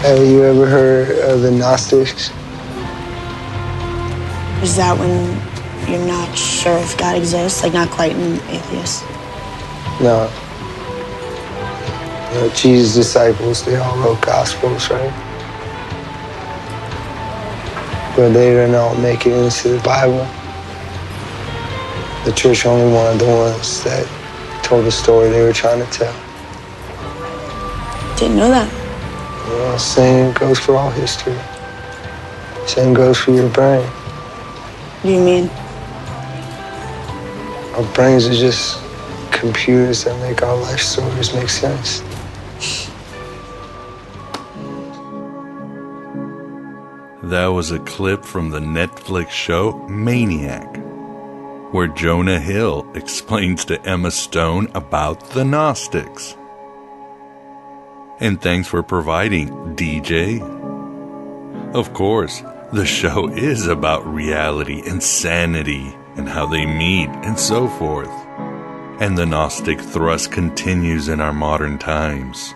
Have you ever heard of the Gnostics? Is that when you're not sure if God exists, like not quite an atheist? No. You know, Jesus' disciples, they all wrote Gospels, right? But they didn't all make it into the Bible. The church only wanted the ones that told the story they were trying to tell. Didn't know that. You know, same goes for all history. Same goes for your brain. What do you mean? Our brains are just computers that make our life stories make sense. That was a clip from the Netflix show Maniac, where Jonah Hill explains to Emma Stone about the Gnostics. And thanks for providing, DJ. Of course, the show is about reality and sanity and how they meet and so forth. And the Gnostic thrust continues in our modern times,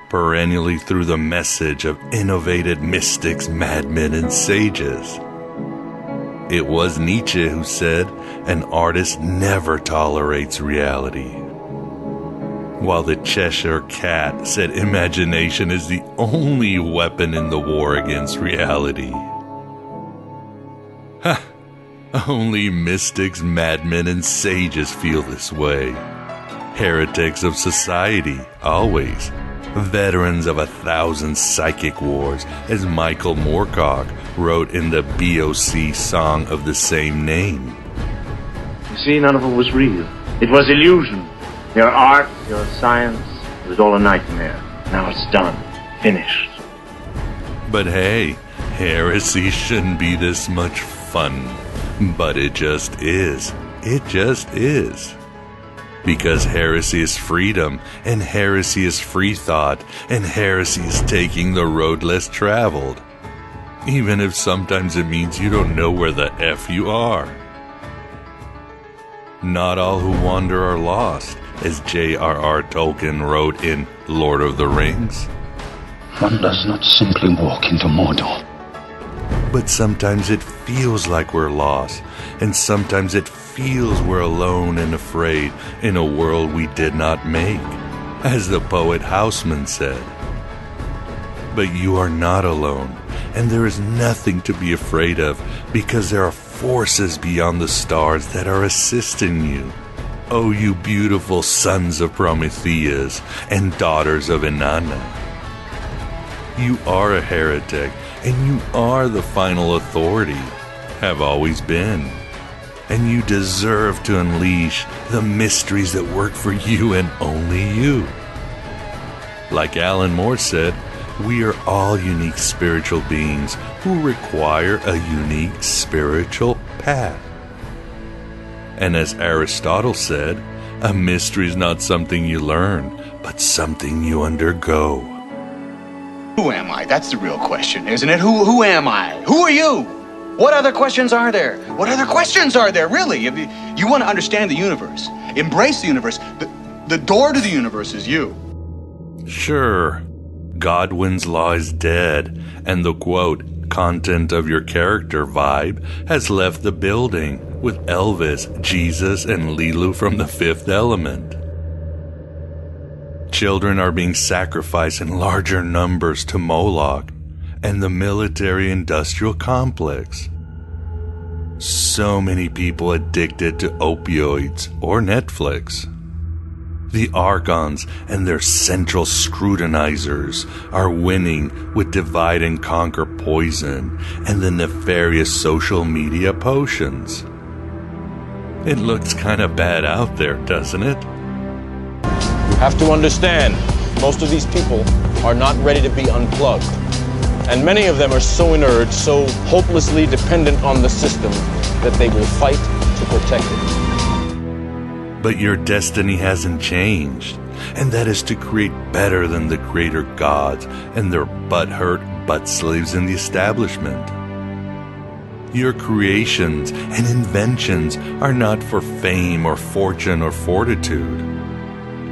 perennially through the message of innovated mystics, madmen, and sages. It was Nietzsche who said, an artist never tolerates reality. While the Cheshire Cat said imagination is the only weapon in the war against reality. Ha! Only mystics, madmen, and sages feel this way. Heretics of society, always. Veterans of 1,000 psychic wars, as Michael Moorcock wrote in the BOC song of the same name. You see, none of it was real. It was illusion. Your art, your science, it was all a nightmare. Now it's done. Finished. But hey, heresy shouldn't be this much fun. But it just is. It just is. Because heresy is freedom, and heresy is free thought, and heresy is taking the road less traveled. Even if sometimes it means you don't know where the F you are. Not all who wander are lost, as J.R.R. Tolkien wrote in Lord of the Rings. One does not simply walk into Mordor. But sometimes it feels like we're lost, and sometimes it feels we're alone and afraid in a world we did not make, as the poet Houseman said. But you are not alone, and there is nothing to be afraid of, because there are forces beyond the stars that are assisting you. Oh, you beautiful sons of Prometheus and daughters of Inanna. You are a heretic, and you are the final authority, have always been. And you deserve to unleash the mysteries that work for you and only you. Like Alan Moore said, we are all unique spiritual beings who require a unique spiritual path. And as Aristotle said, a mystery is not something you learn, but something you undergo. Who am I? That's the real question, isn't it? Who am I? Who are you? What other questions are there? What other questions are there, really? If you want to understand the universe, embrace the universe, the door to the universe is you. Sure, Godwin's law is dead, and the quote, content of your character vibe has left the building with Elvis, Jesus, and Lilu from the Fifth Element. Children are being sacrificed in larger numbers to Moloch and the military-industrial complex. So many people addicted to opioids or Netflix. The Archons and their central scrutinizers are winning with divide and conquer poison and the nefarious social media potions. It looks kind of bad out there, doesn't it? You have to understand, most of these people are not ready to be unplugged. And many of them are so inert, so hopelessly dependent on the system, that they will fight to protect it. But your destiny hasn't changed, and that is to create better than the creator gods and their butthurt butt slaves in the establishment. Your creations and inventions are not for fame or fortune or fortitude.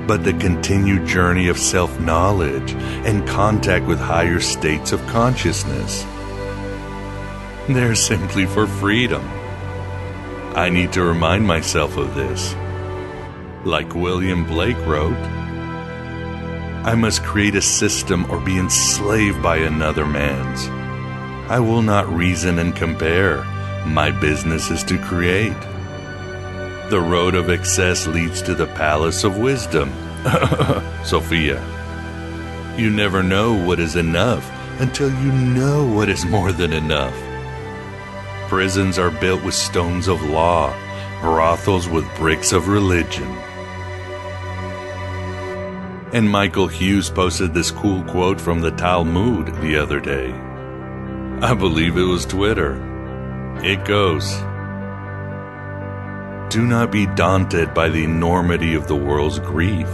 but the continued journey of self-knowledge and contact with higher states of consciousness. They're simply for freedom. I need to remind myself of this. Like William Blake wrote, I must create a system or be enslaved by another man's. I will not reason and compare. My business is to create. The road of excess leads to the palace of wisdom. Sophia. You never know what is enough until you know what is more than enough. Prisons are built with stones of law, brothels with bricks of religion. And Michael Hughes posted this cool quote from the Talmud the other day. I believe it was Twitter. It goes, do not be daunted by the enormity of the world's grief.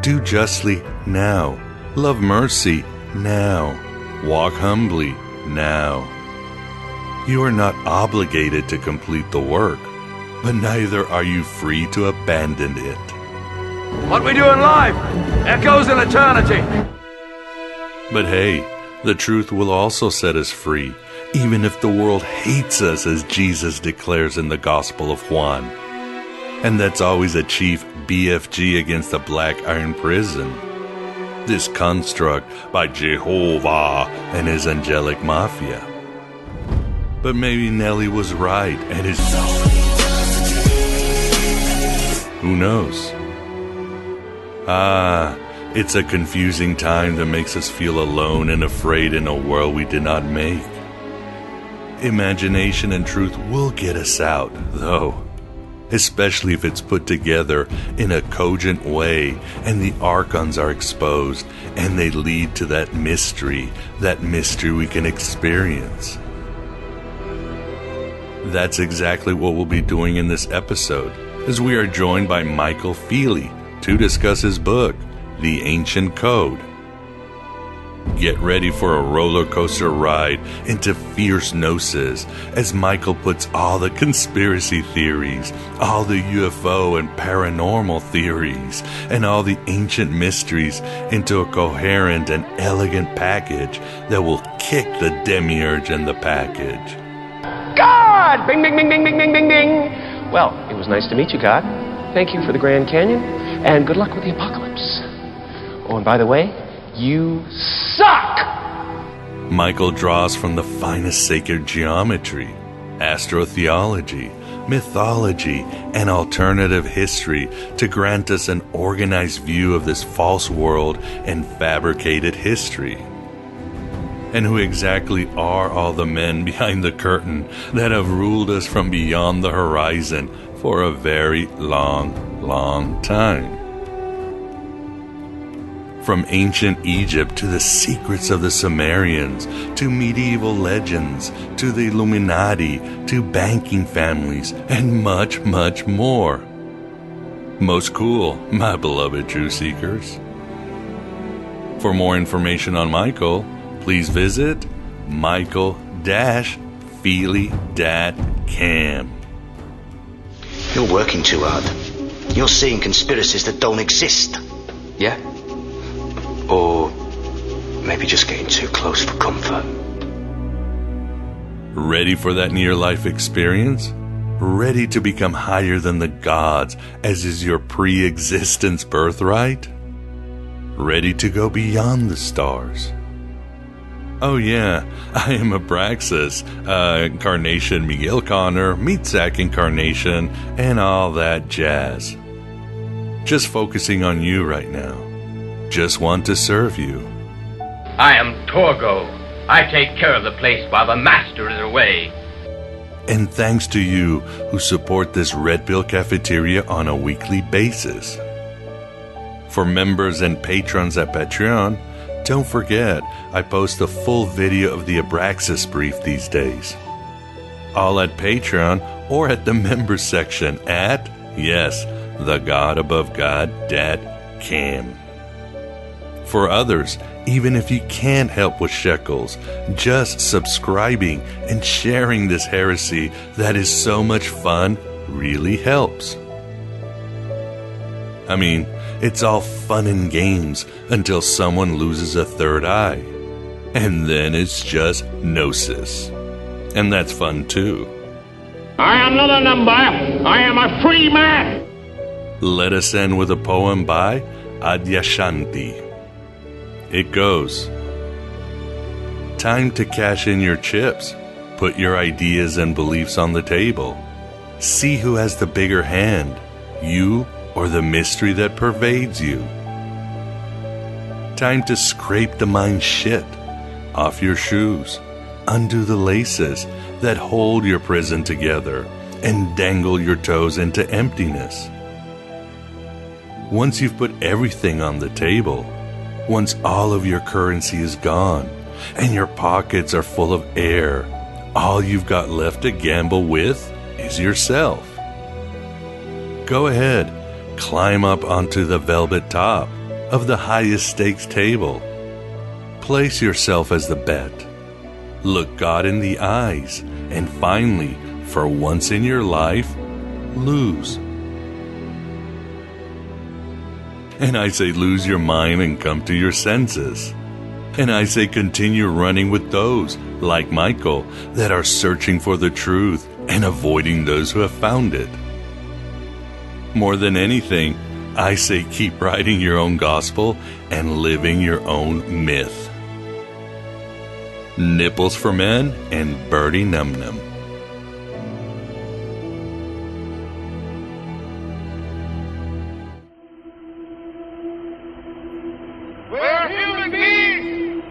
Do justly now. Love mercy now. Walk humbly now. You are not obligated to complete the work, but neither are you free to abandon it. What we do in life echoes in eternity. But hey, the truth will also set us free, even if the world hates us, as Jesus declares in the Gospel of Juan. And that's always a chief BFG against the Black Iron Prison. This construct by Jehovah and his angelic mafia. But maybe Nelly was right, and it's... Who knows? It's a confusing time that makes us feel alone and afraid in a world we did not make. Imagination and truth will get us out, though. Especially if it's put together in a cogent way and the Archons are exposed and they lead to that mystery we can experience. That's exactly what we'll be doing in this episode, as we are joined by Michael Feeley to discuss his book, The Ancient Code. Get ready for a roller coaster ride into fierce gnosis as Michael puts all the conspiracy theories, all the UFO and paranormal theories, and all the ancient mysteries into a coherent and elegant package that will kick the demiurge in the package. God! Bing, bing, bing, bing, bing, bing, bing, bing. Well, it was nice to meet you, God. Thank you for the Grand Canyon, and good luck with the apocalypse. Oh, and by the way, you suck! Michael draws from the finest sacred geometry, astrotheology, mythology, and alternative history to grant us an organized view of this false world and fabricated history. And who exactly are all the men behind the curtain that have ruled us from beyond the horizon for a very long, long time? From ancient Egypt to the secrets of the Sumerians, to medieval legends, to the Illuminati, to banking families, and much, much more. Most cool, my beloved truth seekers. For more information on Michael, please visit michael-feely.com. You're working too hard. You're seeing conspiracies that don't exist. Yeah? Or maybe just getting too close for comfort. Ready for that near-life experience? Ready to become higher than the gods, as is your pre-existence birthright? Ready to go beyond the stars? Oh yeah, I am Abraxas, Incarnation Miguel Connor, Meatsack Incarnation, and all that jazz. Just focusing on you right now. Just want to serve you. I am Torgo. I take care of the place while the master is away. And thanks to you who support this Red Pill Cafeteria on a weekly basis. For members and patrons at Patreon, don't forget, I post a full video of the Abraxas brief these days. All at Patreon or at the members section at, yes, thegodaboveGod.com. For others, even if you can't help with shekels, just subscribing and sharing this heresy that is so much fun really helps. I mean, It's all fun and games until someone loses a third eye. And then it's just gnosis. And that's fun too. I am not a number. I am a free man. Let us end with a poem by Adyashanti. It goes, time to cash in your chips. Put your ideas and beliefs on the table. See who has the bigger hand, you or the mystery that pervades you. Time to scrape the mind shit off your shoes. Undo the laces that hold your prison together and dangle your toes into emptiness. Once you've put everything on the table, once all of your currency is gone and your pockets are full of air, all you've got left to gamble with is yourself. Go ahead, climb up onto the velvet top of the highest stakes table. Place yourself as the bet. Look God in the eyes, and finally, for once in your life, lose. And I say lose your mind and come to your senses. And I say continue running with those, like Michael, that are searching for the truth and avoiding those who have found it. More than anything, I say keep writing your own gospel and living your own myth. Nipples for men and Birdie Num Num. We're human beings.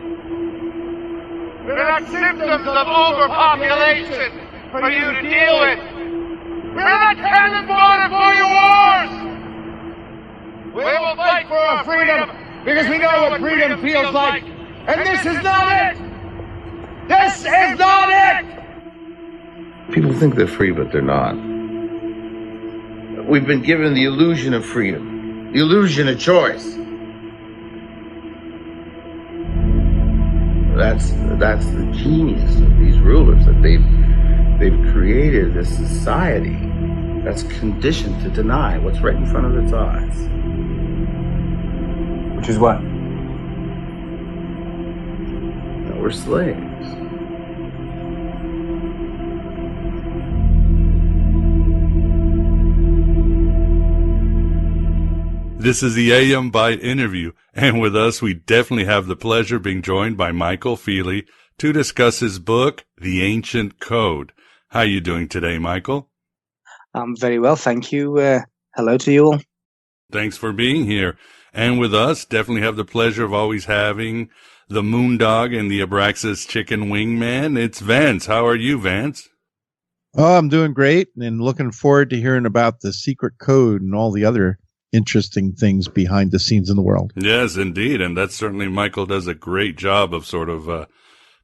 We're not symptoms of overpopulation for you to deal with. We're not cannon fodder for your wars. We will fight for our freedom because we know what freedom feels like. And this is not it. This is not it! People think they're free, but they're not. We've been given the illusion of freedom, the illusion of choice. That's the genius of these rulers, that they've created this society that's conditioned to deny what's right in front of its eyes. Which is what? That we're slaves. This is the AM Byte interview, and with us we definitely have the pleasure of being joined by Michael Feeley to discuss his book, The Ancient Code. How are you doing today, Michael? I'm very well, thank you. Hello to you all. Thanks for being here. And with us, definitely have the pleasure of always having the Moondog and the Abraxas Chicken Wing Man. It's Vance. How are you, Vance? Oh, I'm doing great and looking forward to hearing about the secret code and all the other interesting things behind the scenes in the world. Yes, indeed. And that's certainly, Michael does a great job of sort of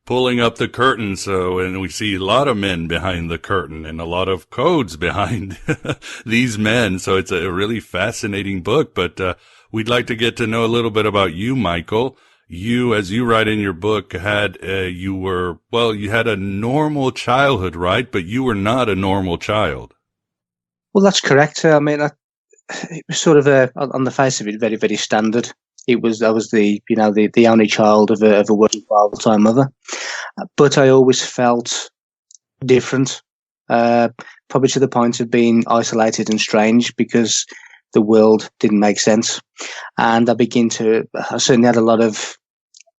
pulling up the curtain. And we see a lot of men behind the curtain and a lot of codes behind these men. So it's a really fascinating book. But we'd like to get to know a little bit about you, Michael. You, as you write in your book, you had a normal childhood, right? But you were not a normal child. Well, that's correct. I mean, it was sort of on the face of it, very, very standard. I was the only child of a working full-time mother, but I always felt different, probably to the point of being isolated and strange because the world didn't make sense. And I certainly had a lot of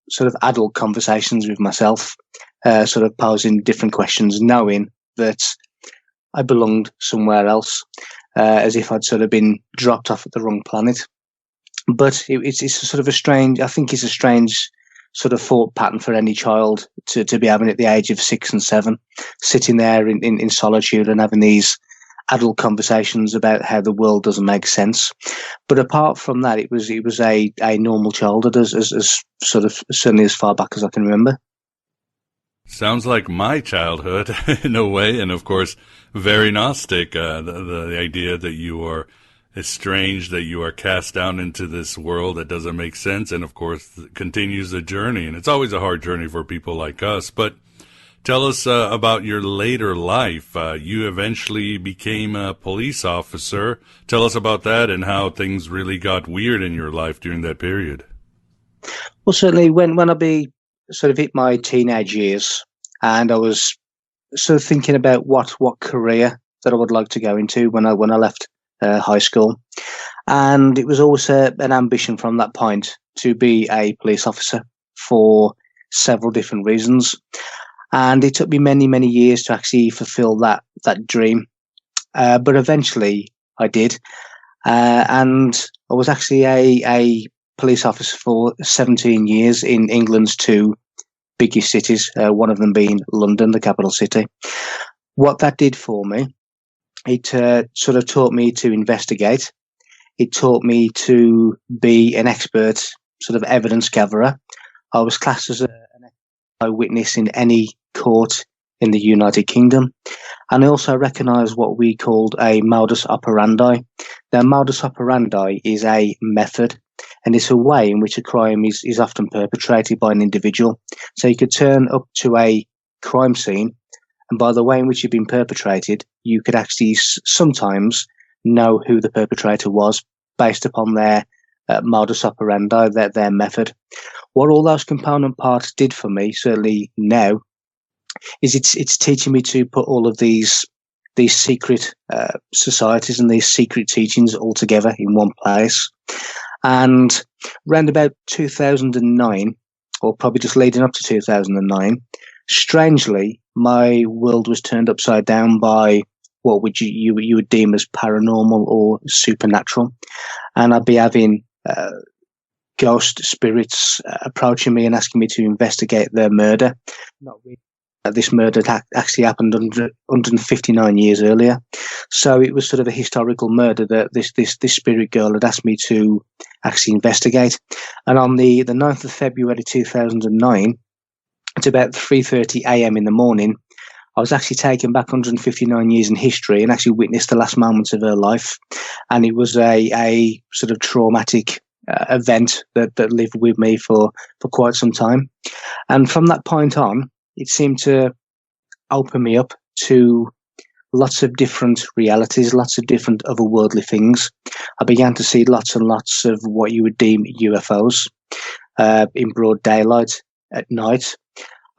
sort of adult conversations with myself, sort of posing different questions, knowing that I belonged somewhere else. As if I'd sort of been dropped off at the wrong planet. But it's sort of a strange sort of thought pattern for any child to be having at the age of 6 and 7, sitting there in solitude and having these adult conversations about how the world doesn't make sense. But apart from that, it was a normal childhood as sort of certainly as far back as I can remember. Sounds like my childhood in a way, and of course, very Gnostic. The idea that you are estranged, that you are cast down into this world that doesn't make sense, and of course, continues the journey. And it's always a hard journey for people like us. But Tell us about your later life. You eventually became a police officer. Tell us about that and how things really got weird in your life during that period. Well, certainly when I sort of hit my teenage years, and I was sort of thinking about what career that I would like to go into when I left high school, and it was always an ambition from that point to be a police officer for several different reasons, and it took me many years to actually fulfill that dream, but eventually I did, and I was actually a police officer for 17 years in England's two biggest cities, one of them being London, the capital city. What that did for me, it sort of taught me to investigate. It taught me to be an expert sort of evidence gatherer. I was classed as an eyewitness in any court in the United Kingdom. And I also recognised what we called a modus operandi. Now, modus operandi is a method, and it's a way in which a crime is often perpetrated by an individual. So you could turn up to a crime scene, and by the way in which you've been perpetrated, you could actually sometimes know who the perpetrator was based upon their modus operandi, their method. What all those component parts did for me, certainly now, is it's teaching me to put all of these secret societies and these secret teachings all together in one place. And round about 2009, or probably just leading up to 2009, strangely, my world was turned upside down by what would you would deem as paranormal or supernatural. And I'd be having ghost spirits approaching me and asking me to investigate their murder. Not really. This murder actually happened 159 years earlier. So it was sort of a historical murder that this spirit girl had asked me to actually investigate. And on the 9th of February 2009, at about 3:30 a.m. in the morning, I was actually taken back 159 years in history and actually witnessed the last moments of her life. And it was a sort of traumatic event that lived with me for quite some time. And from that point on, it seemed to open me up to lots of different realities, lots of different otherworldly things. I began to see lots and lots of what you would deem UFOs in broad daylight at night.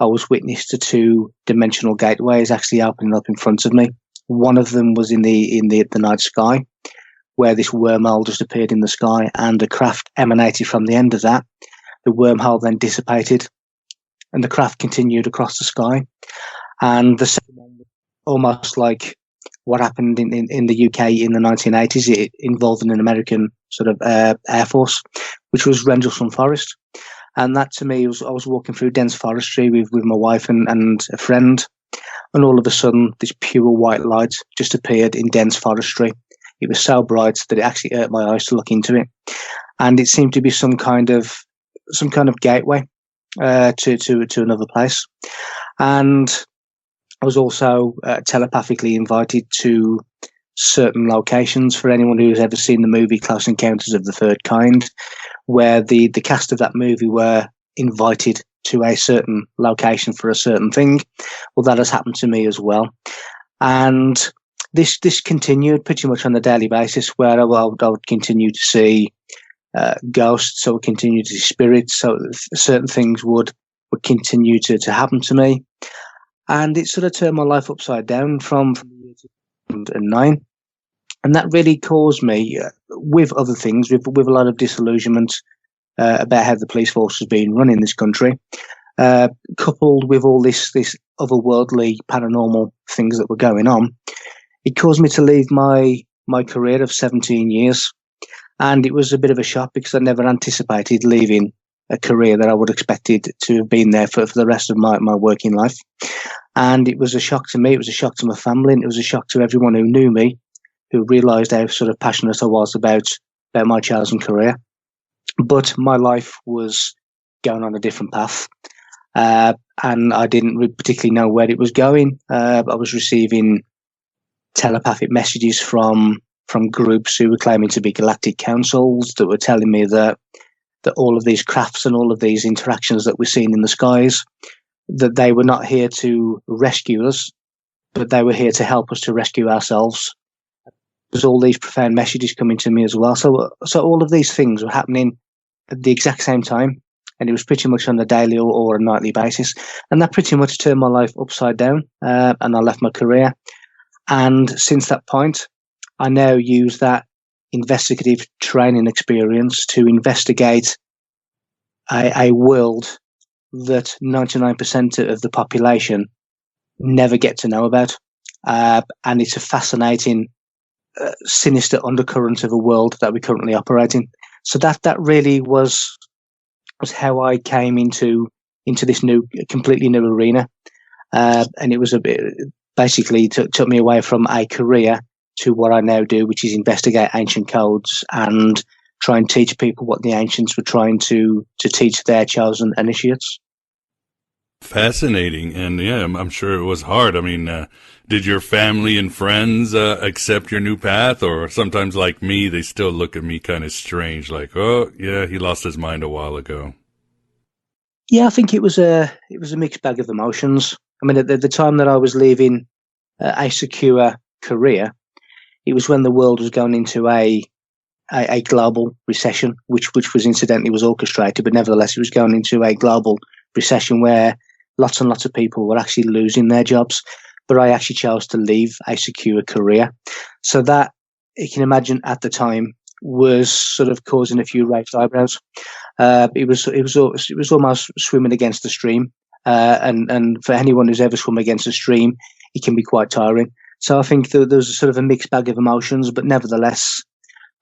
I was witness to two dimensional gateways actually opening up in front of me. One of them was in the night sky, where this wormhole just appeared in the sky and a craft emanated from the end of that. The wormhole then dissipated and the craft continued across the sky. And the second one was almost like what happened in the UK in the 1980s. It involved an American sort of Air Force, which was Rendlesham Forest. And that to me, I was walking through dense forestry with my wife and a friend. And all of a sudden, this pure white light just appeared in dense forestry. It was so bright that it actually hurt my eyes to look into it. And it seemed to be some kind of gateway to another place. And I was also telepathically invited to certain locations. For anyone who's ever seen the movie Close Encounters of the Third Kind, where the cast of that movie were invited to a certain location for a certain thing. Well, that has happened to me as well. And this continued pretty much on a daily basis, where I would continue to see ghosts, I would continue to see spirits, so certain things would continue to happen to me. And it sort of turned my life upside down from the year 2009. And that really caused me, with other things, with a lot of disillusionment about how the police force was being run in this country, coupled with all this otherworldly paranormal things that were going on, it caused me to leave my career of 17 years. And it was a bit of a shock because I never anticipated leaving a career that I would expected to have been there for the rest of my working life. And it was a shock to me, it was a shock to my family, and it was a shock to everyone who knew me, who realised how sort of passionate I was about my chosen career. But my life was going on a different path, and I didn't particularly know where it was going. I was receiving telepathic messages from groups who were claiming to be galactic councils that were telling me that all of these crafts and all of these interactions that we're seeing in the skies that they were not here to rescue us, but they were here to help us to rescue ourselves. There's all these profound messages coming to me as well. So all of these things were happening at the exact same time, and it was pretty much on a daily or a nightly basis. And that pretty much turned my life upside down, and I left my career. And since that point, I now use that investigative training experience to investigate a world that 99% of the population never get to know about. And it's a fascinating, sinister undercurrent of a world that we currently operate in. So that really was how I came into this completely new arena. And it was basically took me away from a career to what I now do, which is investigate ancient codes and try and teach people what the ancients were trying to teach their chosen initiates. Fascinating. And yeah, I'm sure it was hard. I mean, did your family and friends accept your new path? Or sometimes, like me, they still look at me kind of strange, like, oh, yeah, he lost his mind a while ago. Yeah, I think it was a mixed bag of emotions. I mean, at the time that I was leaving a secure career, it was when the world was going into a global recession, which was incidentally was orchestrated, but nevertheless, it was going into a global recession where lots and lots of people were actually losing their jobs. But I actually chose to leave a secure career. So that, you can imagine at the time, was sort of causing a few raised eyebrows. It was almost swimming against the stream. And for anyone who's ever swum against a stream, it can be quite tiring. So I think there's sort of a mixed bag of emotions, but nevertheless,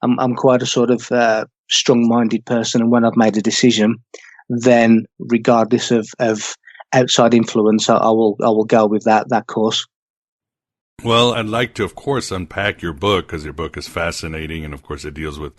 I'm quite a sort of strong-minded person. And when I've made a decision, then regardless of outside influence, I will go with that course. Well, I'd like to, of course, unpack your book, because your book is fascinating, and of course it deals with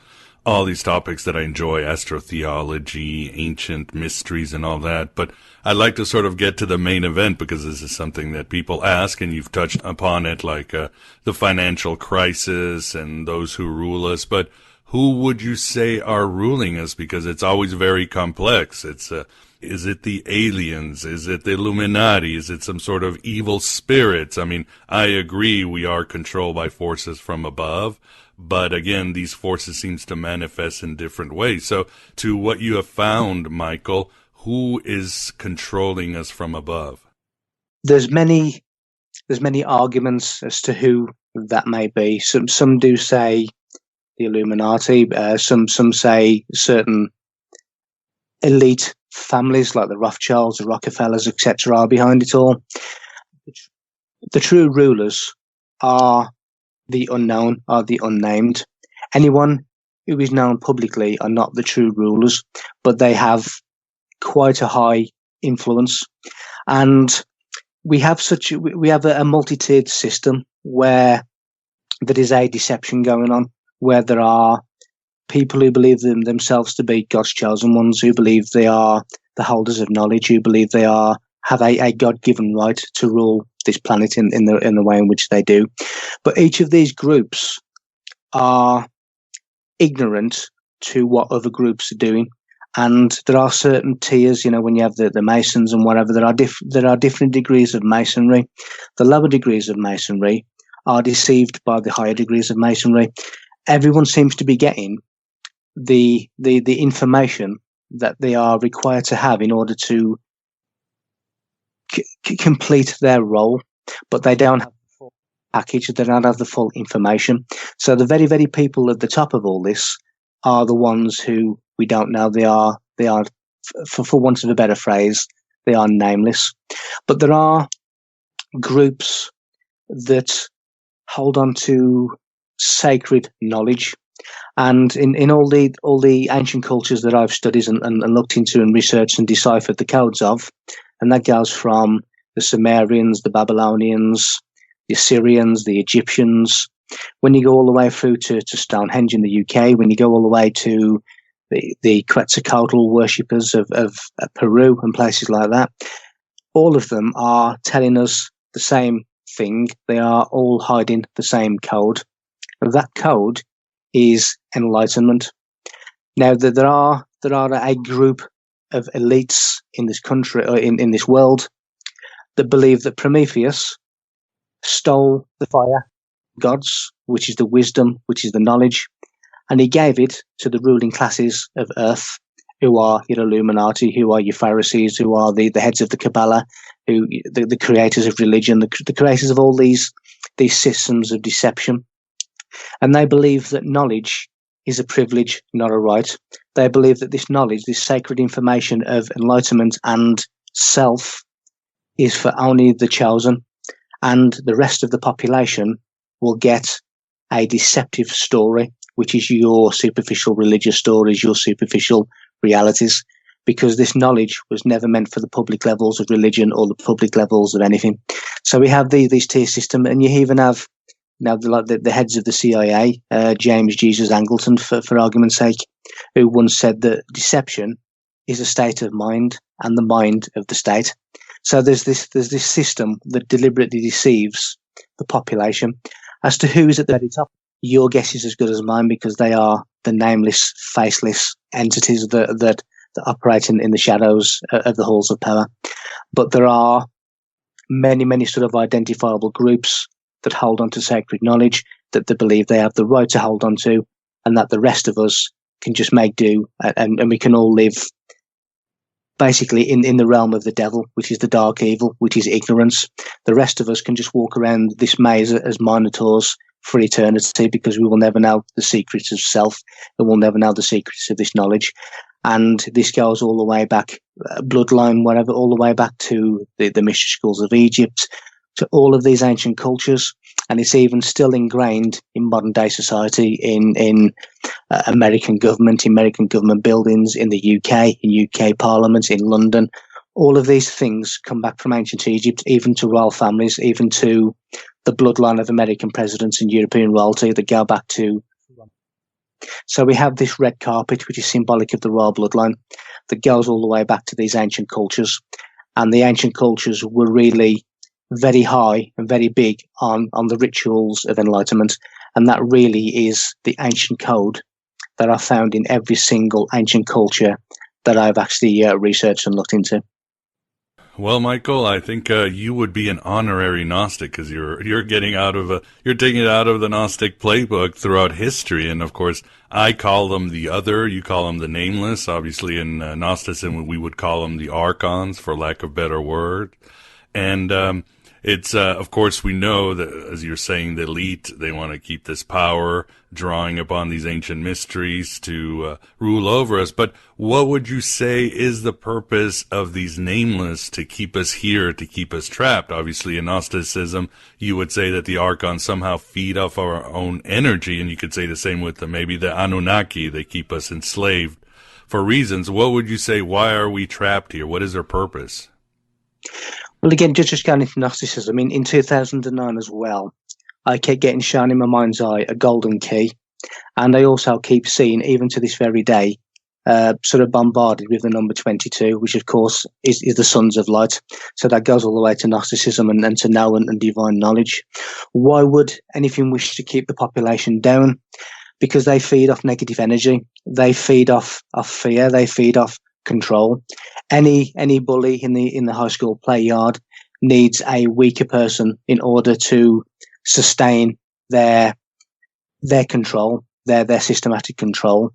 all these topics that I enjoy, astrotheology, ancient mysteries, and all that. But I'd like to sort of get to the main event, because this is something that people ask, and you've touched upon it, like the financial crisis and those who rule us. But who would you say are ruling us? Because it's always very complex. Is it the aliens? Is it the Illuminati? Is it some sort of evil spirits? I mean, I agree we are controlled by forces from above, but again, these forces seems to manifest in different ways. So to what you have found, Michael, who is controlling us from above? There's many arguments as to who that may be. Some do say the Illuminati. Some say certain elite families like the Rothschilds, the Rockefellers, etc. are behind it all. The true rulers are the unknown, are the unnamed. Anyone who is known publicly are not the true rulers, but they have quite a high influence. And we have a multi-tiered system where there is a deception going on, where there are people who believe themselves to be God's chosen ones, who believe they are the holders of knowledge, who believe they have a God-given right to rule this planet in the way in which they do. But each of these groups are ignorant to what other groups are doing. And there are certain tiers, when you have the Masons and whatever, there are different degrees of Masonry. The lower degrees of Masonry are deceived by the higher degrees of Masonry. Everyone seems to be getting the information that they are required to have in order to complete their role, but they don't have the full package. They don't have the full information. So the very, very people at the top of all this are the ones who we don't know. They are for want of a better phrase, they are nameless. But there are groups that hold on to sacred knowledge. And in all the ancient cultures that I've studied and looked into and researched and deciphered the codes of, and that goes from the Sumerians, the Babylonians, the Assyrians, the Egyptians, when you go all the way through to Stonehenge in the UK, when you go all the way to the Quetzalcoatl worshippers of Peru and places like that, all of them are telling us the same thing. They are all hiding the same code. That code is enlightenment. Now, there are a group of elites in this country, or in this world, that believe that Prometheus stole the fire gods, which is the wisdom, which is the knowledge, and he gave it to the ruling classes of Earth, who are your Illuminati, who are your Pharisees, who are the heads of the Kabbalah, who the creators of religion, the creators of all these systems of deception. And they believe that knowledge is a privilege, not a right. They believe that this knowledge, this sacred information of enlightenment and self, is for only the chosen, and the rest of the population will get a deceptive story, which is your superficial religious stories, your superficial realities, because this knowledge was never meant for the public levels of religion or the public levels of anything. So we have these tier system, and you even have now the heads of the CIA, James Jesus Angleton, for argument's sake, who once said that deception is a state of mind and the mind of the state. So there's this system that deliberately deceives the population. As to who is at the very top, your guess is as good as mine, because they are the nameless, faceless entities that operate in the shadows of the halls of power. But there are many sort of identifiable groups that hold on to sacred knowledge, that they believe they have the right to hold on to, and that the rest of us can just make do, and we can all live basically in the realm of the devil, which is the dark evil, which is ignorance. The rest of us can just walk around this maze as minotaurs for eternity, because we will never know the secrets of self, and we'll never know the secrets of this knowledge. And this goes all the way back, bloodline, whatever, all the way back to the mystery schools of Egypt, to all of these ancient cultures. And it's even still ingrained in modern day society, in American government buildings, in the UK, in UK Parliament, in London. All of these things come back from ancient Egypt, even to royal families, even to the bloodline of American presidents and European royalty that go back to. So we have this red carpet, which is symbolic of the royal bloodline, that goes all the way back to these ancient cultures. And the ancient cultures were really very high and very big on the rituals of enlightenment. And that really is the ancient code that I found in every single ancient culture that I've actually researched and looked into. Well, Michael, I think you would be an honorary Gnostic, because you're taking it out of the Gnostic playbook throughout history, and of course I call them the other, you call them the nameless. Obviously, in Gnosticism we would call them the Archons, for lack of better word, and it's of course we know that, as you're saying, the elite, they want to keep this power, drawing upon these ancient mysteries to rule over us. But what would you say is the purpose of these nameless to keep us here, to keep us trapped? Obviously, in Gnosticism, you would say that the Archons somehow feed off our own energy, and you could say the same with maybe the Anunnaki. They keep us enslaved for reasons. What would you say? Why are we trapped here? What is their purpose? Well, again, just going into Gnosticism, in 2009 as well, I kept getting shown in my mind's eye a golden key. And I also keep seeing, even to this very day, sort of bombarded with the number 22, which of course is the sons of light. So that goes all the way to Gnosticism and to know and divine knowledge. Why would anything wish to keep the population down? Because they feed off negative energy. They feed off fear. They feed off control. Any bully in the high school play yard needs a weaker person in order to sustain their control, their systematic control.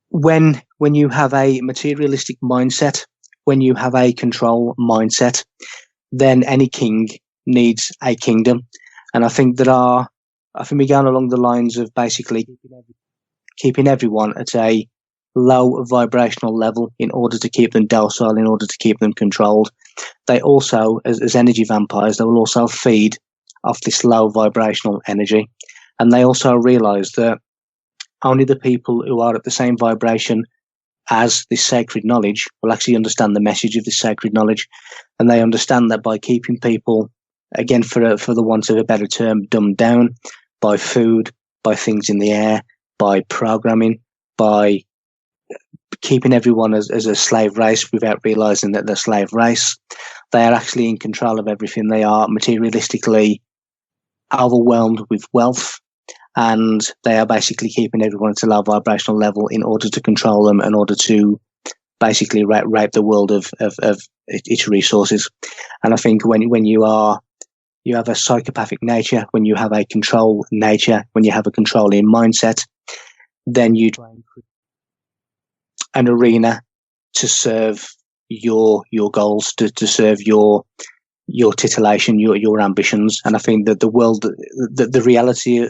When you have a materialistic mindset, when you have a control mindset, then any king needs a kingdom. And I think we're going along the lines of basically keeping everyone at a low vibrational level in order to keep them docile, in order to keep them controlled. They also, as energy vampires, they will also feed off this low vibrational energy. And they also realize that only the people who are at the same vibration as this sacred knowledge will actually understand the message of this sacred knowledge. And they understand that by keeping people, again, for the want of a better term, dumbed down by food, by things in the air, by programming, by keeping everyone as a slave race without realizing that they're a slave race. They are actually in control of everything. They are materialistically overwhelmed with wealth, and they are basically keeping everyone at a low vibrational level in order to control them, in order to basically rape the world of its resources. And I think when you have a psychopathic nature, when you have a control nature, when you have a controlling mindset, then you try and create an arena to serve your goals, to serve your titillation, your ambitions. And I think that the reality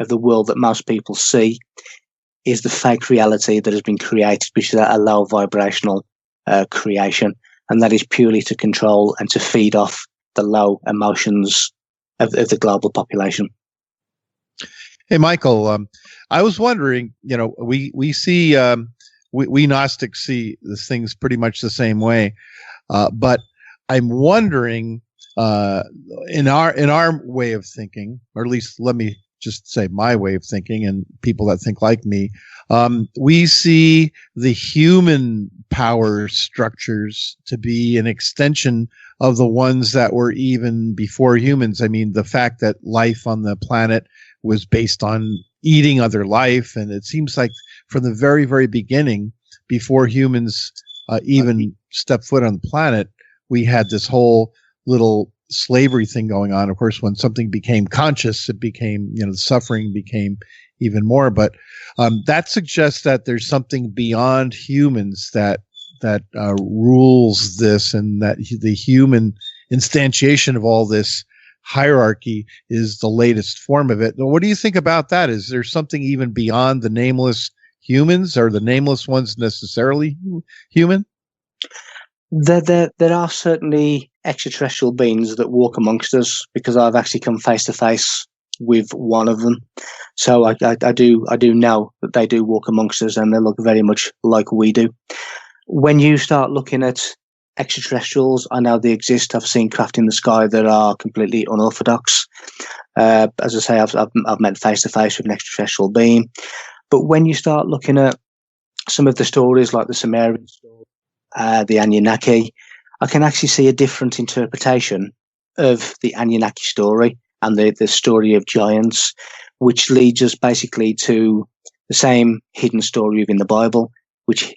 of the world that most people see is the fake reality that has been created, which is a low vibrational creation, and that is purely to control and to feed off the low emotions of the global population. Hey, Michael, I was wondering, we see, we Gnostics see these things pretty much the same way, but I'm wondering, in our way of thinking, or at least let me just say my way of thinking, and people that think like me, we see the human power structures to be an extension of the ones that were even before humans. I mean, the fact that life on the planet was based on eating other life, and it seems like from the very, very beginning, before humans even stepped foot on the planet, we had this whole little slavery thing going on. Of course, when something became conscious, it became, the suffering became even more. But that suggests that there's something beyond humans that rules this, and that the human instantiation of all this hierarchy is the latest form of it. What do you think about that? Is there something even beyond the nameless humans? Are the nameless ones necessarily human? There are certainly extraterrestrial beings that walk amongst us, because I've actually come face to face with one of them. So I do know that they do walk amongst us, and they look very much like we do. When you start looking at extraterrestrials, I know they exist. I've seen craft in the sky that are completely unorthodox. As I say, I've met face to face with an extraterrestrial being. But when you start looking at some of the stories, like the Sumerian story, the Anunnaki, I can actually see a different interpretation of the Anunnaki story and the story of giants, which leads us basically to the same hidden story within the Bible, which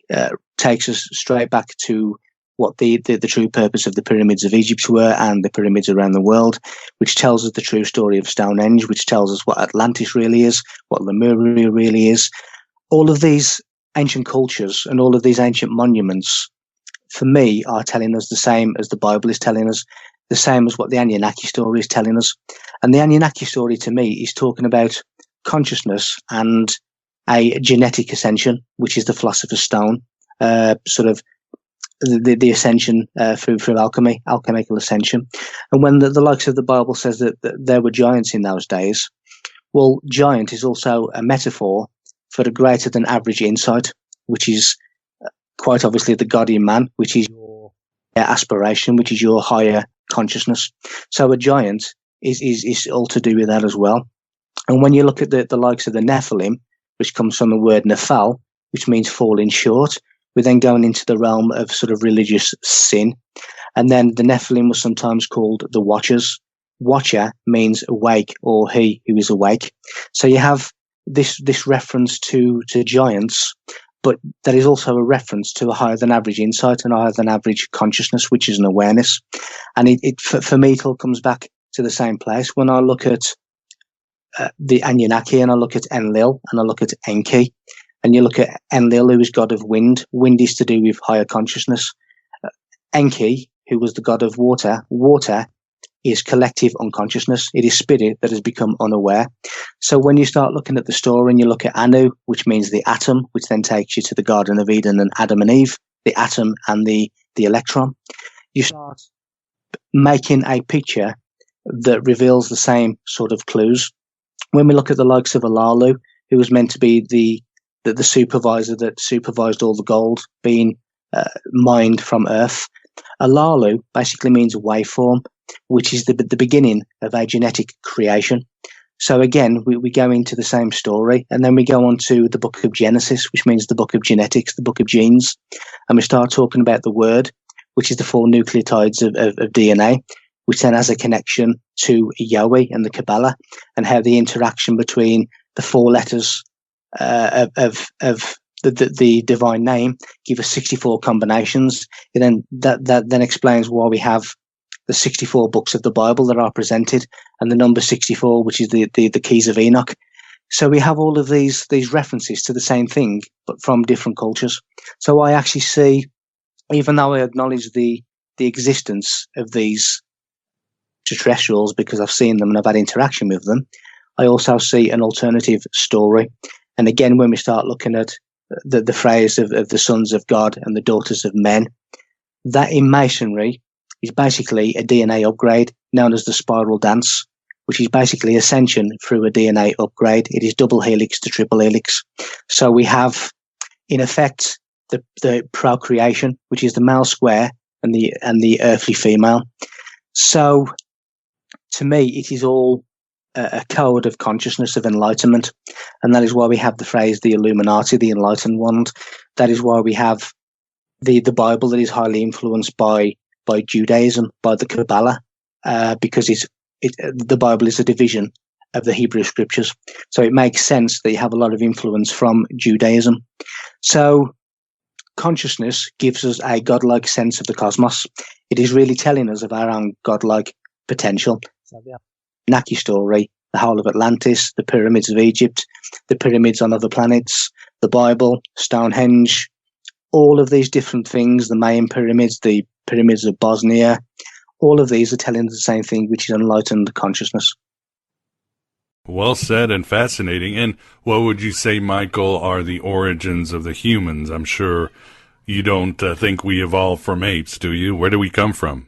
takes us straight back to what the true purpose of the pyramids of Egypt were, and the pyramids around the world, which tells us the true story of Stonehenge, which tells us what Atlantis really is, what Lemuria really is. All of these ancient cultures and all of these ancient monuments, for me, are telling us the same as the Bible is telling us, the same as what the Anunnaki story is telling us. And the Anunnaki story, to me, is talking about consciousness and a genetic ascension, which is the Philosopher's Stone, sort of the ascension through alchemy, alchemical ascension. And when the likes of the Bible says that there were giants in those days, well, giant is also a metaphor for the greater than average insight, which is quite obviously the God in man, which is your aspiration, which is your higher consciousness. So a giant is all to do with that as well. And when you look at the likes of the Nephilim, which comes from the word Nephal, which means falling short, we're then going into the realm of sort of religious sin. And then the Nephilim was sometimes called the Watchers. Watcher means awake, or he who is awake. So you have this reference to giants, but that is also a reference to a higher than average insight and a higher than average consciousness, which is an awareness. And for me, it all comes back to the same place. When I look at the Anunnaki, and I look at Enlil, and I look at Enki, and you look at Enlil, who is god of wind. Wind is to do with higher consciousness. Enki, who was the god of water. Water is collective unconsciousness. It is spirit that has become unaware. So when you start looking at the story, and you look at Anu, which means the atom, which then takes you to the Garden of Eden and Adam and Eve, the atom and the electron, you start making a picture that reveals the same sort of clues. When we look at the likes of Alalu, who was meant to be the supervisor that supervised all the gold being mined from Earth, Alalu basically means waveform, which is the beginning of a genetic creation. So again, we go into the same story, and then we go on to the book of Genesis, which means the book of genetics, the book of genes, and we start talking about the word, which is the 4 nucleotides of DNA, which then has a connection to Yahweh and the Kabbalah, and how the interaction between the 4 letters of the divine name, give us 64 combinations. And then that then explains why we have the 64 books of the Bible that are presented, and the number 64, which is the keys of Enoch. So we have all of these references to the same thing, but from different cultures. So I actually see, even though I acknowledge the existence of these extraterrestrials because I've seen them and I've had interaction with them, I also see an alternative story. And again, when we start looking at the phrase of the sons of God and the daughters of men, that in Masonry is basically a DNA upgrade known as the spiral dance, which is basically ascension through a DNA upgrade. It is double helix to triple helix. So we have, in effect, the procreation, which is the male square and the earthly female. So to me, it is all a code of consciousness, of enlightenment. And that is why we have the phrase, the Illuminati, the enlightened ones. That is why we have the Bible that is highly influenced by Judaism, by the Kabbalah, because the Bible is a division of the Hebrew scriptures. So it makes sense that you have a lot of influence from Judaism. So consciousness gives us a godlike sense of the cosmos. It is really telling us of our own godlike potential. So the Anunnaki story, the whole of Atlantis, the pyramids of Egypt, the pyramids on other planets, the Bible, Stonehenge, all of these different things, the Mayan pyramids, the pyramids of Bosnia, all of these are telling us the same thing, which is enlightened consciousness. Well said and fascinating. And what would you say, Michael, are the origins of the humans? I'm sure you don't think we evolved from apes, do you? Where do we come from?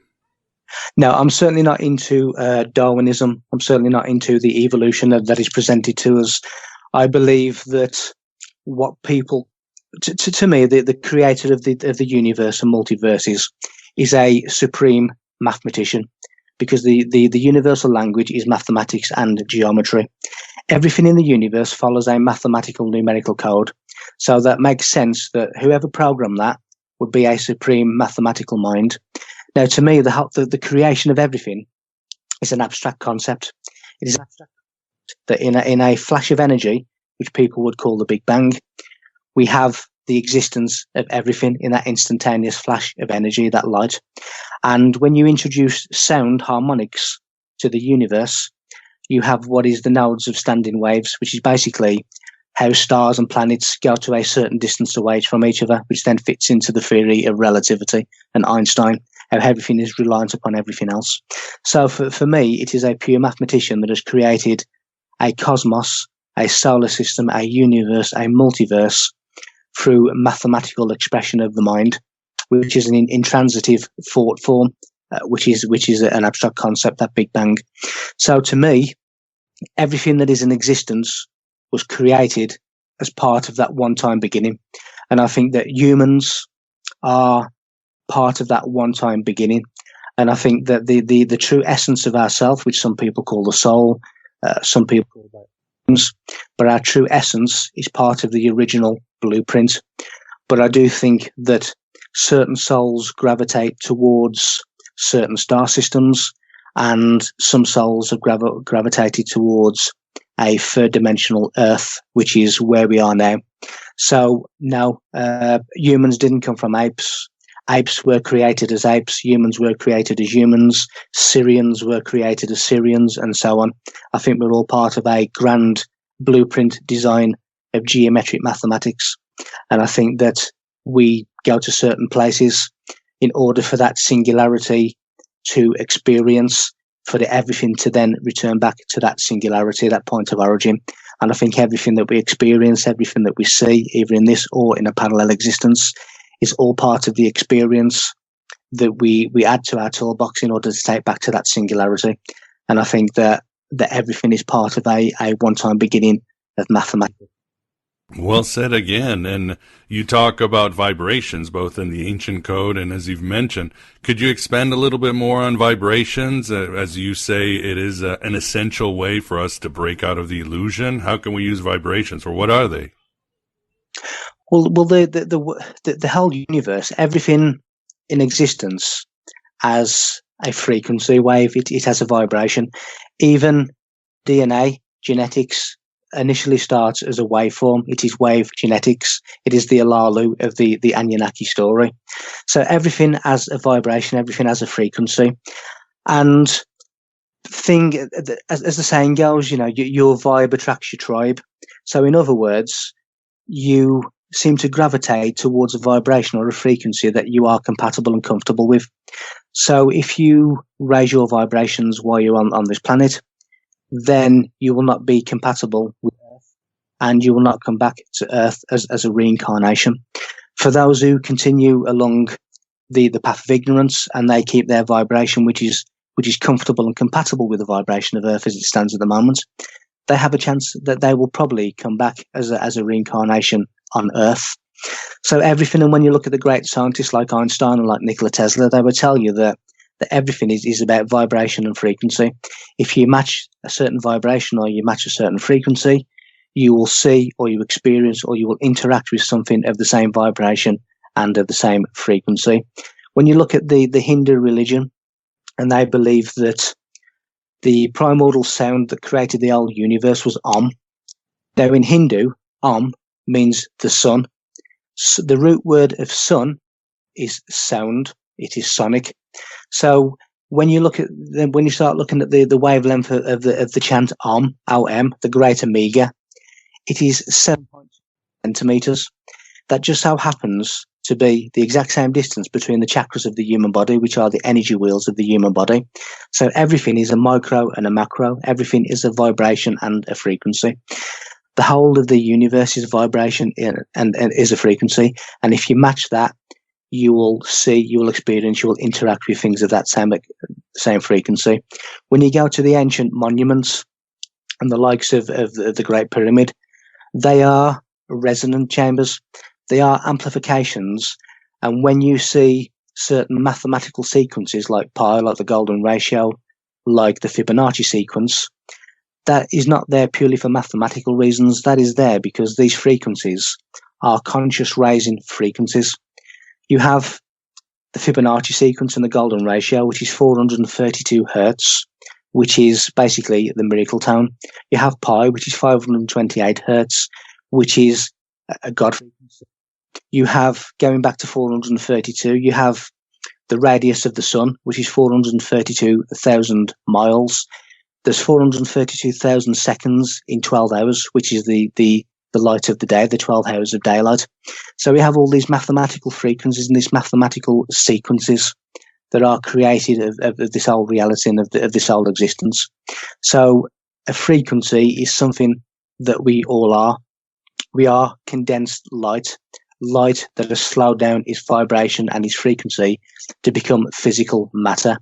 No, I'm certainly not into Darwinism. I'm certainly not into the evolution that is presented to us. I believe that what people, to me, the creator of the universe and multiverses is a supreme mathematician, because the universal language is mathematics and geometry. Everything in the universe follows a mathematical numerical code. So that makes sense that whoever programmed that would be a supreme mathematical mind. Now, to me, the creation of everything is an abstract concept. It is abstract that in a flash of energy, which people would call the Big Bang, we have the existence of everything in that instantaneous flash of energy, that light. And when you introduce sound harmonics to the universe, you have what is the nodes of standing waves, which is basically how stars and planets go to a certain distance away from each other, which then fits into the theory of relativity and Einstein, how everything is reliant upon everything else. So for me, it is a pure mathematician that has created a cosmos, a solar system, a universe, a multiverse through mathematical expression of the mind, which is an intransitive thought form, which is an abstract concept, that Big Bang. So to me, everything that is in existence was created as part of that one-time beginning. And I think that humans are part of that one-time beginning. And I think that the true essence of ourself, which some people call the soul, some people call that, but our true essence is part of the original blueprint. But I do think that certain souls gravitate towards certain star systems, and some souls have gravitated towards a third-dimensional Earth, which is where we are now. So no, humans didn't come from apes. Apes were created as apes. Humans were created as humans. Syrians were created as Syrians, and so on. I think we're all part of a grand blueprint design of geometric mathematics. And I think that we go to certain places in order for that singularity to experience, for everything to then return back to that singularity, that point of origin. And I think everything that we experience, everything that we see, either in this or in a parallel existence, is all part of the experience that we add to our toolbox in order to take back to that singularity. And I think that everything is part of a one-time beginning of mathematics. Well said again. And you talk about vibrations, both in the ancient code and as you've mentioned. Could you expand a little bit more on vibrations? As you say, it is an essential way for us to break out of the illusion. How can we use vibrations, or what are they? Well, the whole universe, everything in existence has a frequency wave. It has a vibration. Even DNA, genetics, initially starts as a waveform. It is wave genetics. It is the Alalu of the Anunnaki story. So everything has a vibration, everything has a frequency. And as the saying goes, your vibe attracts your tribe. So in other words, you seem to gravitate towards a vibration or a frequency that you are compatible and comfortable with. So if you raise your vibrations while you're on this planet, then you will not be compatible with Earth, and you will not come back to Earth as a reincarnation. For those who continue along the path of ignorance and they keep their vibration, which is comfortable and compatible with the vibration of Earth as it stands at the moment, they have a chance that they will probably come back as a reincarnation on Earth. So everything, and when you look at the great scientists like Einstein and like Nikola Tesla, they will tell you that everything is about vibration and frequency. If you match a certain vibration or you match a certain frequency, you will see or you experience or you will interact with something of the same vibration and of the same frequency. When you look at the Hindu religion, and they believe that the primordial sound that created the whole universe was Om. Now in Hindu, Om means the sun. So the root word of sun is sound. It is sonic. So when you start looking at the wavelength of the chant Om, O-M, the great Omega, it is 7 centimeters. That just so happens to be the exact same distance between the chakras of the human body, which are the energy wheels of the human body. So everything is a micro and a macro. Everything is a vibration and a frequency. The whole of the universe is vibration and is a frequency. And if you match that, you will see, you will experience, you will interact with things of that same frequency. When you go to the ancient monuments and the likes of the Great Pyramid, they are resonant chambers. They are amplifications. And when you see certain mathematical sequences like pi, like the golden ratio, like the Fibonacci sequence, that is not there purely for mathematical reasons. That is there because these frequencies are conscious raising frequencies. You have the Fibonacci sequence and the golden ratio, which is 432 hertz, which is basically the miracle tone. You have pi, which is 528 hertz, which is a God frequency. You have, going back to 432, you have the radius of the sun, which is 432,000 miles. There's 432,000 seconds in 12 hours, which is the light of the day, the 12 hours of daylight. So we have all these mathematical frequencies and these mathematical sequences that are created of this whole reality and of this whole existence. So a frequency is something that we all are. We are condensed light that has slowed down its vibration and its frequency to become physical matter.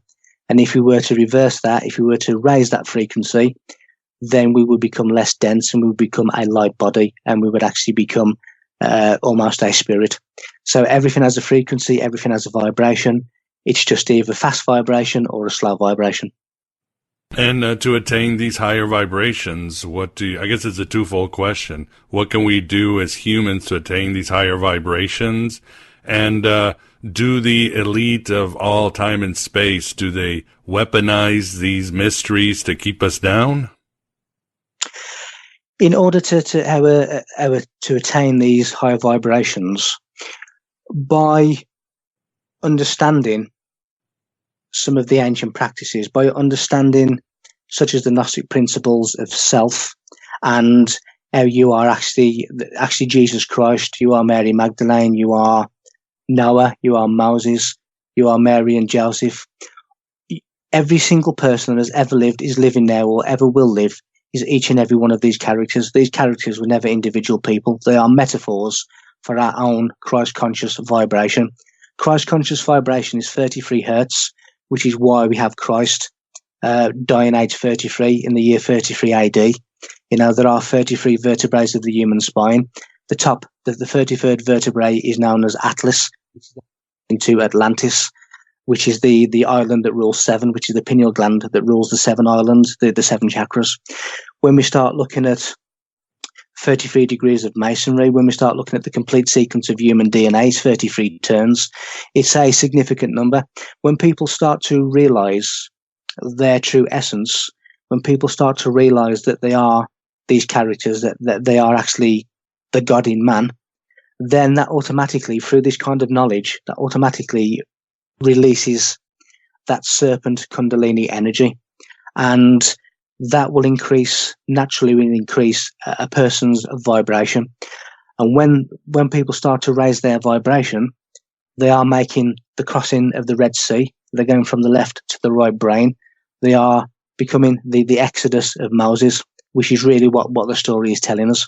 And if we were to reverse that, if we were to raise that frequency, then we would become less dense and we would become a light body and we would actually become almost a spirit. So everything has a frequency, everything has a vibration. It's just either fast vibration or a slow vibration. And to attain these higher vibrations, I guess it's a twofold question. What can we do as humans to attain these higher vibrations? And do the elite of all time and space, do they weaponize these mysteries to keep us down? In order to attain these higher vibrations, by understanding some of the ancient practices, by understanding such as the Gnostic principles of self and how you are actually Jesus Christ, you are Mary Magdalene, you are Noah, you are Moses, you are Mary and Joseph. Every single person that has ever lived, is living now, or ever will live, is each and every one of these characters. These characters were never individual people. They are metaphors for our own Christ-conscious vibration. Christ-conscious vibration is 33 hertz, which is why we have Christ dying age 33 in the year 33 AD. You know, there are 33 vertebrae of the human spine. The 33rd vertebrae is known as Atlas, which is into Atlantis, which is the island that rules 7, which is the pineal gland that rules the 7 islands, the 7 chakras. When we start looking at 33 degrees of masonry, when we start looking at the complete sequence of human DNA, 33 turns, it's a significant number. When people start to realize their true essence, when people start to realize that they are these characters, that they are actually the God in man, then that automatically, through this kind of knowledge, that automatically releases that serpent kundalini energy, and that will naturally increase a person's vibration. And when people start to raise their vibration, they are making the crossing of the Red Sea. They're going from the left to the right brain. They are becoming the exodus of Moses, which is really what the story is telling us.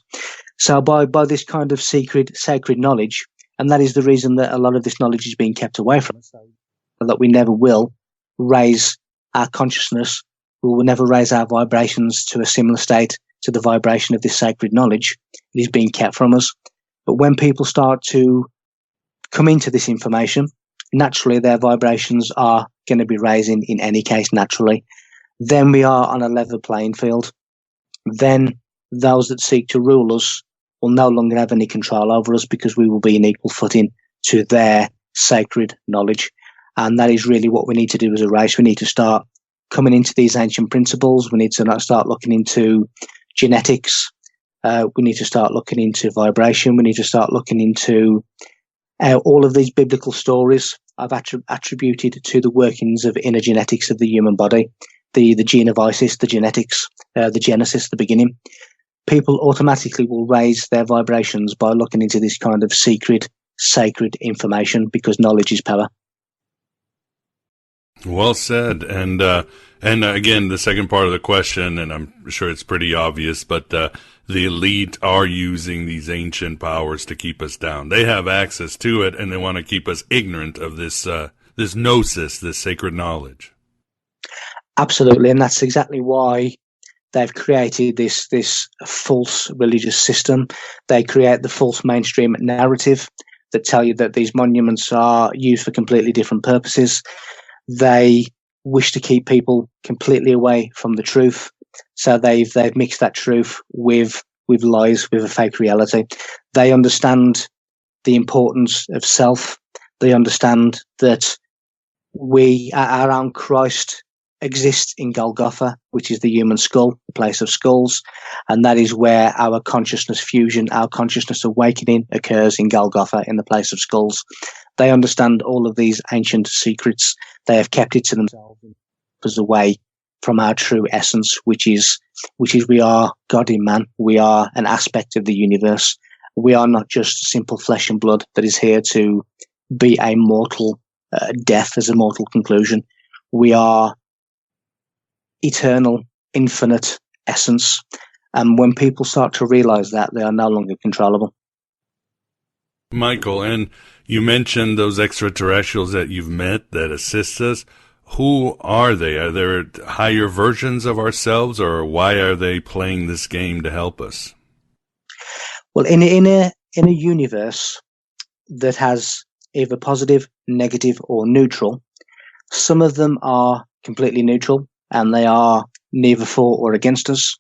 So by this kind of sacred knowledge, and that is the reason that a lot of this knowledge is being kept away from us, so that we never will raise our consciousness, we will never raise our vibrations to a similar state to the vibration of this sacred knowledge. It is being kept from us. But when people start to come into this information, naturally their vibrations are going to be raising in any case, naturally. Then we are on a level playing field. Then those that seek to rule us will no longer have any control over us, because we will be in equal footing to their sacred knowledge. And that is really what we need to do as a race. We need to start coming into these ancient principles. We need to start looking into genetics. We need to start looking into vibration. We need to start looking into all of these biblical stories I've attributed to the workings of inner genetics of the human body, the gene of Isis, the genetics, the genesis, the beginning. People automatically will raise their vibrations by looking into this kind of secret, sacred information, because knowledge is power. Well said. And again, the second part of the question, and I'm sure it's pretty obvious, but the elite are using these ancient powers to keep us down. They have access to it, and they want to keep us ignorant of this gnosis, this sacred knowledge. Absolutely, and that's exactly why they've created this false religious system. They create the false mainstream narrative that tell you that these monuments are used for completely different purposes. They wish to keep people completely away from the truth, so they've mixed that truth with lies, with a fake reality. They understand the importance of self. They understand that our own Christ exists in Golgotha, which is the human skull, the place of skulls, and that is where our consciousness fusion, our consciousness awakening occurs, in Golgotha, in the place of skulls. They understand all of these ancient secrets. They have kept it to themselves as away from our true essence, which is we are God in man. We are an aspect of the universe. We are not just simple flesh and blood that is here to be a mortal death as a mortal conclusion. We are eternal, infinite essence. And when people start to realize that, they are no longer controllable. Michael, and you mentioned those extraterrestrials that you've met that assist us. Who are they? Are there higher versions of ourselves, or why are they playing this game to help us? Well, in a universe that has either positive, negative, or neutral, some of them are completely neutral, and they are neither for or against us.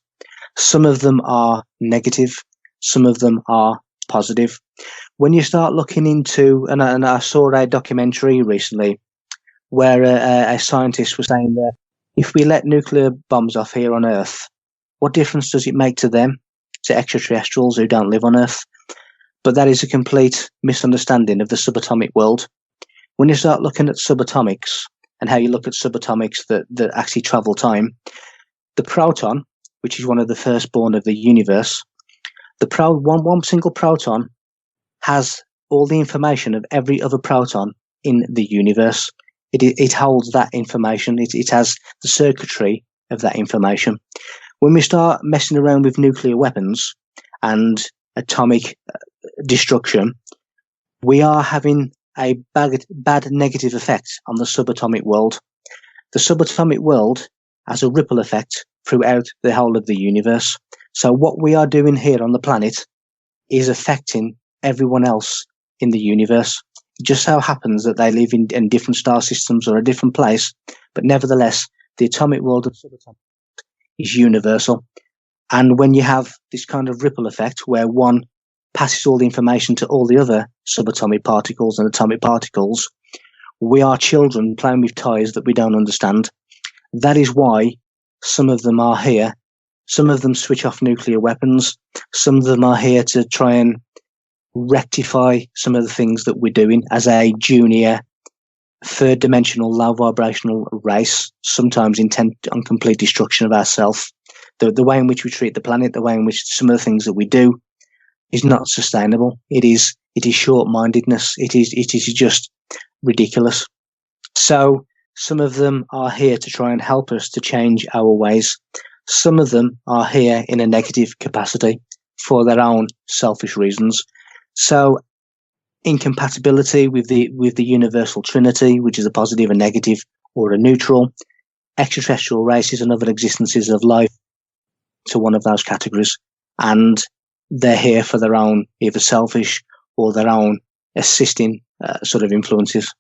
Some of them are negative. Some of them are positive. When you start looking into, and I saw a documentary recently where a scientist was saying that if we let nuclear bombs off here on Earth, what difference does it make to them, to extraterrestrials who don't live on Earth? But that is a complete misunderstanding of the subatomic world. When you start looking at subatomics and how you look at subatomics that actually travel time, the proton, which is one of the firstborn of the universe, one single proton has all the information of every other proton in the universe. It holds that information. It has the circuitry of that information. When we start messing around with nuclear weapons and atomic destruction, we are having a bad negative effect on the subatomic world. The subatomic world has a ripple effect throughout the whole of the universe. So what we are doing here on the planet is affecting everyone else in the universe. It just so happens that they live in different star systems or a different place, but nevertheless, the atomic world of subatomic is universal. And when you have this kind of ripple effect where one passes all the information to all the other subatomic particles and atomic particles, we are children playing with toys that we don't understand. That is why some of them are here Some of them switch off nuclear weapons. Some of them are here to try and rectify some of the things that we're doing as a junior, third dimensional, low vibrational race, sometimes intent on complete destruction of ourselves. The way in which we treat the planet, the way in which some of the things that we do is not sustainable. It is short-mindedness. It is just ridiculous. So some of them are here to try and help us to change our ways. Some of them are here in a negative capacity for their own selfish reasons. So incompatibility with the universal trinity, which is a positive, a negative, or a neutral. Extraterrestrial races and other existences of life to one of those categories. And they're here for their own either selfish or their own assisting sort of influences.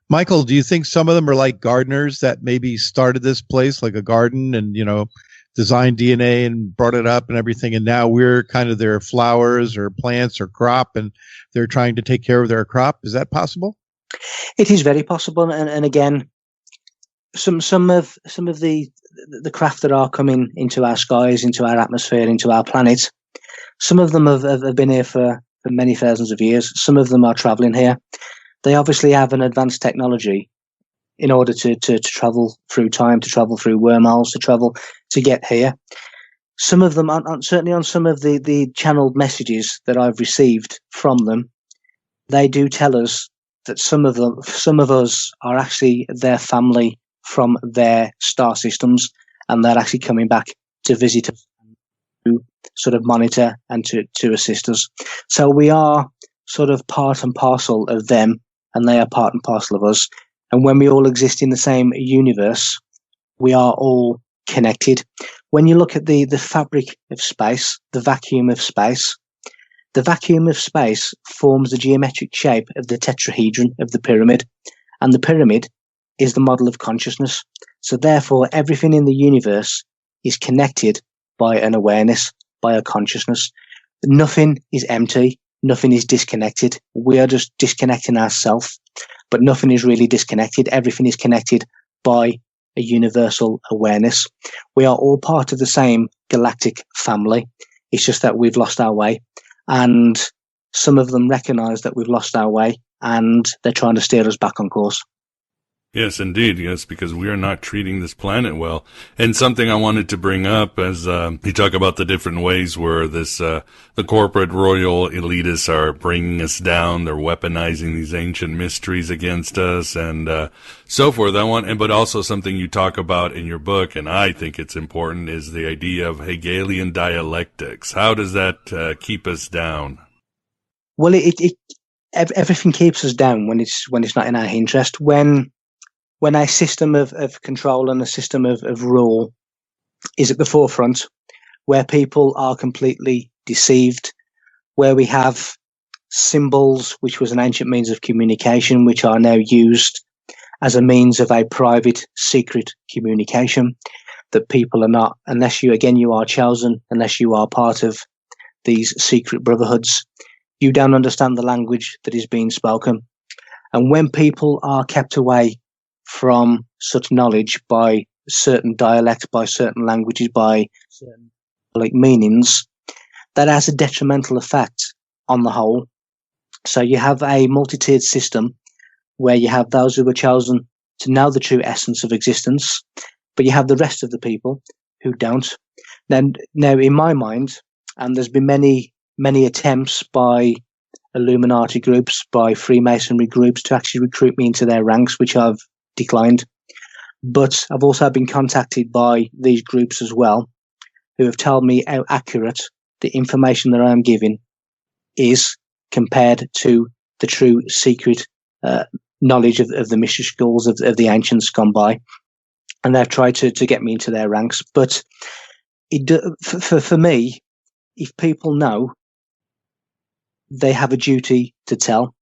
Michael, do you think some of them are like gardeners that maybe started this place like a garden and, designed DNA and brought it up and everything, and now we're kind of their flowers or plants or crop, and they're trying to take care of their crop? Is that possible? It is very possible, and again, some of the craft that are coming into our skies, into our atmosphere, into our planet, some of them have been here for many thousands of years. Some of them are traveling here. They obviously have an advanced technology in order to travel through time, to travel through wormholes, to get here. Some of them, certainly on some of the channeled messages that I've received from them, they do tell us that some of us are actually their family from their star systems, and they're actually coming back to visit us, to sort of monitor and to assist us. So we are sort of part and parcel of them, and they are part and parcel of us. And when we all exist in the same universe, we are all connected. When you look at the fabric of space, the vacuum of space forms the geometric shape of the tetrahedron of the pyramid. And the pyramid is the model of consciousness. So therefore, everything in the universe is connected by an awareness, by a consciousness. Nothing is empty. Nothing is disconnected. We are just disconnecting ourselves, but nothing is really disconnected. Everything is connected by a universal awareness. We are all part of the same galactic family. It's just that we've lost our way, and some of them recognize that we've lost our way, and they're trying to steer us back on course. Yes, indeed. Yes, because we are not treating this planet well. And something I wanted to bring up as you talk about the different ways where the corporate royal elitists are bringing us down. They're weaponizing these ancient mysteries against us and so forth. But also something you talk about in your book, and I think it's important, is the idea of Hegelian dialectics. How does that keep us down? Well, everything keeps us down when it's not in our interest. When a system of control and a system of rule is at the forefront, where people are completely deceived, where we have symbols, which was an ancient means of communication, which are now used as a means of a private, secret communication, that people are not, unless you are chosen, unless you are part of these secret brotherhoods, you don't understand the language that is being spoken. And when people are kept away from such knowledge by certain dialects, by certain languages, by certain meanings, that has a detrimental effect on the whole. So you have a multi-tiered system where you have those who were chosen to know the true essence of existence, but you have the rest of the people who don't. Now in my mind, and there's been many attempts by Illuminati groups, by Freemasonry groups to actually recruit me into their ranks, which I've declined. But I've also been contacted by these groups as well, who have told me how accurate the information that I am giving is compared to the true secret knowledge of the mystery schools of the ancients gone by. And they've tried to get me into their ranks. But for me, if people know, they have a duty to tell.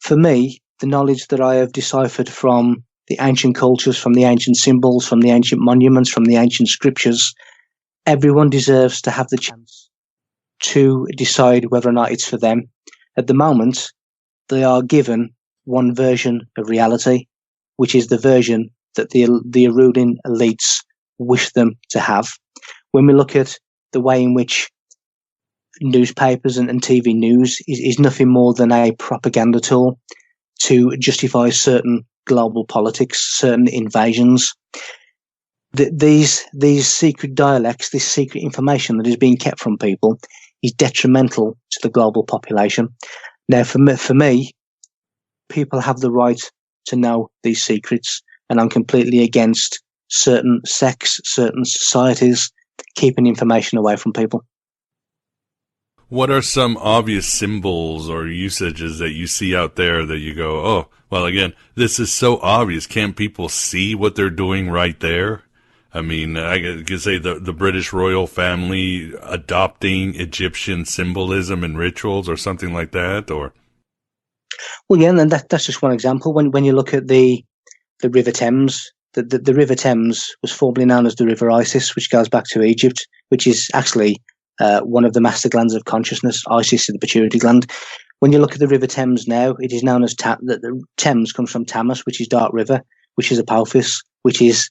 For me, the knowledge that I have deciphered from the ancient cultures, from the ancient symbols, from the ancient monuments, from the ancient scriptures, everyone deserves to have the chance to decide whether or not it's for them. At the moment, they are given one version of reality, which is the version that the ruling elites wish them to have. When we look at the way in which newspapers and TV news is nothing more than a propaganda tool to justify certain global politics, certain invasions. These secret dialects, this secret information that is being kept from people is detrimental to the global population. Now, for me, people have the right to know these secrets, and I'm completely against certain sects, certain societies keeping information away from people. What are some obvious symbols or usages that you see out there that you go, oh, well, again, this is so obvious. Can't people see what they're doing right there? I mean, I could say the British royal family adopting Egyptian symbolism and rituals or something like that, or? Well, yeah, and that's just one example. When you look at the River Thames, the River Thames was formerly known as the River Isis, which goes back to Egypt, which is actually one of the master glands of consciousness. Isis is the pituitary gland. When you look at the River Thames now, it is known as the Thames comes from Tammuz, which is dark river, which is Apophis, which is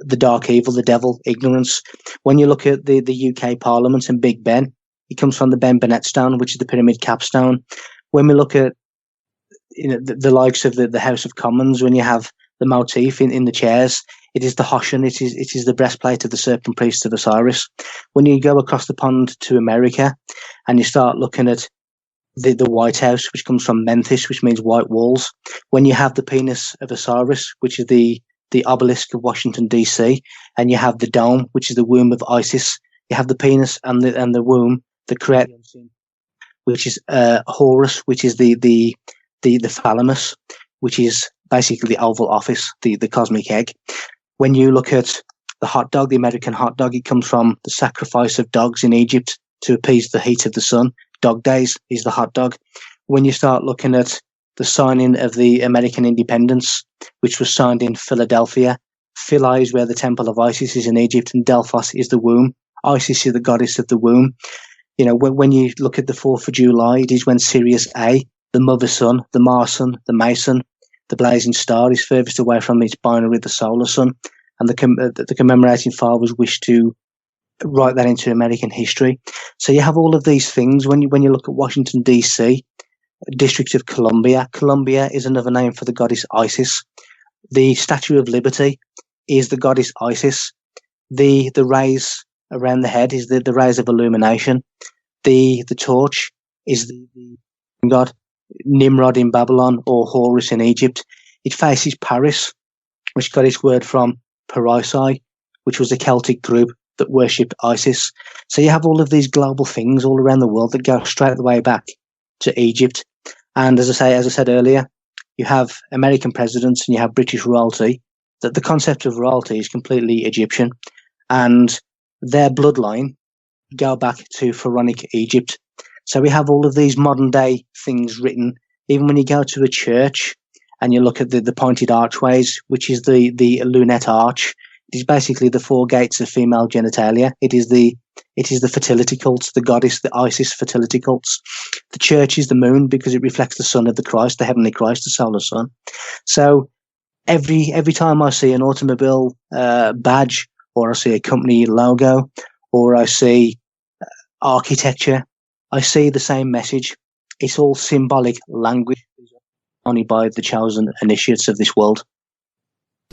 the dark evil, the devil, ignorance. When you look at the UK Parliament and Big Ben, it comes from the Ben Burnett stone, which is the pyramid capstone. When we look at the likes of the House of Commons, when you have the motif in the chairs, it is the Hoshan, it is the breastplate of the serpent priest of Osiris. When you go across the pond to America and you start looking at the White House, which comes from Memphis, which means white walls, when you have the penis of Osiris, which is the obelisk of Washington, D.C., and you have the dome, which is the womb of Isis, you have the penis and the womb, the create, which is Horus, which is the thalamus, which is basically the Oval Office, the cosmic egg. When you look at the hot dog, the American hot dog, it comes from the sacrifice of dogs in Egypt to appease the heat of the sun. Dog Days is the hot dog. When you start looking at the signing of the American independence, which was signed in Philadelphia, Philae is where the temple of Isis is in Egypt, and Delphos is the womb. Isis is the goddess of the womb. You know, when you look at the 4th of July, it is when Sirius A, the mother sun, the Mars sun, the Mason, the blazing star, is furthest away from its binary, the solar sun, and the commemorating fathers wish to write that into American history. So you have all of these things. When you look at Washington, D.C., District of Columbia. Columbia is another name for the goddess Isis. The Statue of Liberty is the goddess Isis. The rays around the head is the rays of illumination. The torch is the god Nimrod in Babylon, or Horus in Egypt. It faces Paris, which got its word from Parisai, which was a Celtic group that worshipped Isis. So you have all of these global things all around the world that go straight the way back to Egypt. And as I said earlier, you have American presidents and you have British royalty. That the concept of royalty is completely Egyptian, and their bloodline go back to pharaonic Egypt. So we have all of these modern day things written. Even when you go to a church and you look at the pointed archways, which is the lunette arch, it is basically the 4 gates of female genitalia. It is the fertility cults, the goddess, the Isis fertility cults. The church is the moon because it reflects the sun of the Christ, the heavenly Christ, the solar sun. So every time I see an automobile badge, or I see a company logo, or I see architecture, I see the same message. It's all symbolic language, only by the chosen initiates of this world.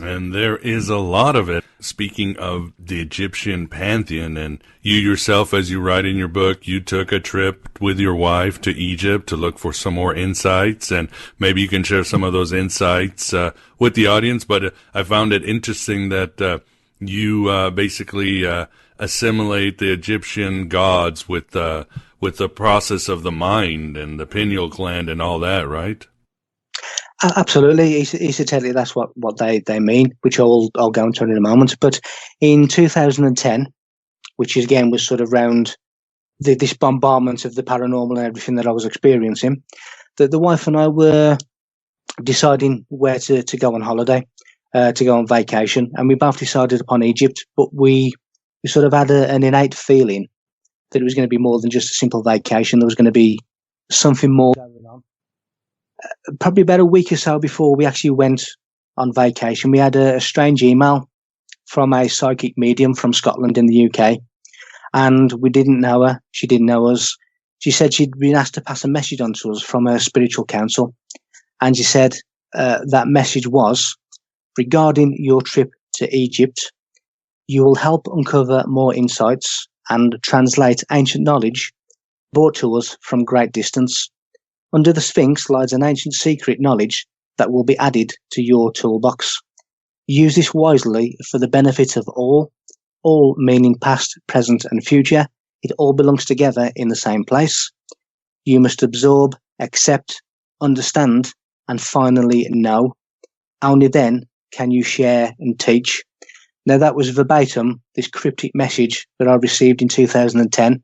And there is a lot of it. Speaking of the Egyptian pantheon, and you yourself, as you write in your book, you took a trip with your wife to Egypt to look for some more insights, and maybe you can share some of those insights with the audience. But I found it interesting that you basically assimilate the Egyptian gods with the process of the mind and the pineal gland and all that, right? Absolutely, esoterically, that's what they mean, which I'll go into in a moment. But in 2010, which again was sort of around this bombardment of the paranormal and everything that I was experiencing, the wife and I were deciding where to go on holiday, to go on vacation, and we both decided upon Egypt. But we sort of had an innate feeling that it was going to be more than just a simple vacation. There was going to be something more going on. Probably about a week or so before we actually went on vacation, we had a strange email from a psychic medium from Scotland in the UK. And we didn't know her. She didn't know us. She said she'd been asked to pass a message on to us from her spiritual council. And she said that message was, regarding your trip to Egypt, you will help uncover more insights and translate ancient knowledge brought to us from great distance. Under the Sphinx lies an ancient secret knowledge that will be added to your toolbox. Use this wisely for the benefit of all meaning past, present, and future. It all belongs together in the same place. You must absorb, accept, understand, and finally know. Only then can you share and teach. Now, that was verbatim, this cryptic message that I received in 2010,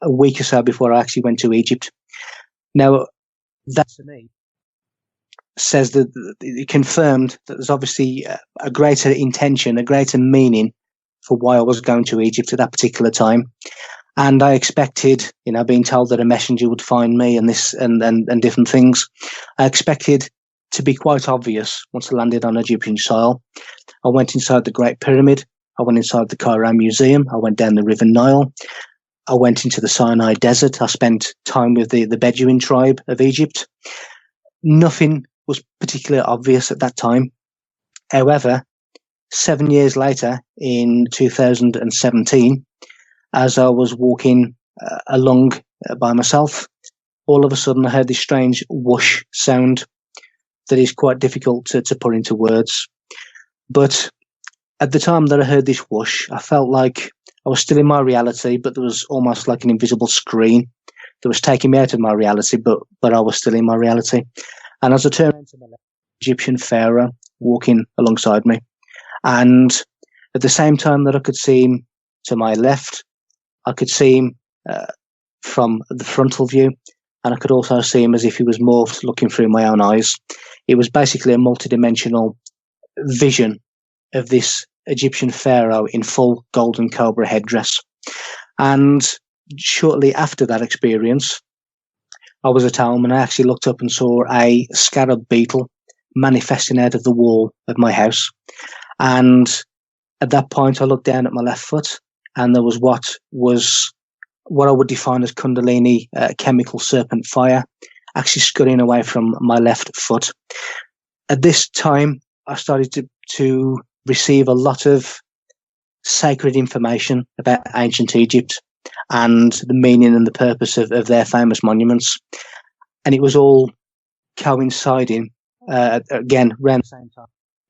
a week or so before I actually went to Egypt. Now, that to me says that it confirmed that there's obviously a greater intention, a greater meaning for why I was going to Egypt at that particular time. And I expected, being told that a messenger would find me and this and different things, I expected to be quite obvious once I landed on Egyptian soil. I went inside the Great Pyramid. I went inside the Cairo Museum. I went down the River Nile. I went into the Sinai Desert. I spent time with the Bedouin tribe of Egypt. Nothing was particularly obvious at that time. However, 7 years later, in 2017, as I was walking along by myself, all of a sudden I heard this strange whoosh sound that is quite difficult to put into words. But at the time that I heard this whoosh, I felt like I was still in my reality, but there was almost like an invisible screen that was taking me out of my reality, but I was still in my reality. And as I turned to my left, Egyptian pharaoh walking alongside me. And at the same time that I could see him to my left, I could see him from the frontal view, and I could also see him as if he was morphed, looking through my own eyes. It was basically a multidimensional vision of this Egyptian pharaoh in full golden cobra headdress. And shortly after that experience, I was at home and I actually looked up and saw a scarab beetle manifesting out of the wall of my house. And at that point, I looked down at my left foot, and there was what I would define as Kundalini chemical serpent fire actually scurrying away from my left foot. At this time, I started to receive a lot of sacred information about ancient Egypt and the meaning and the purpose of their famous monuments. And it was all coinciding, again, around the same time,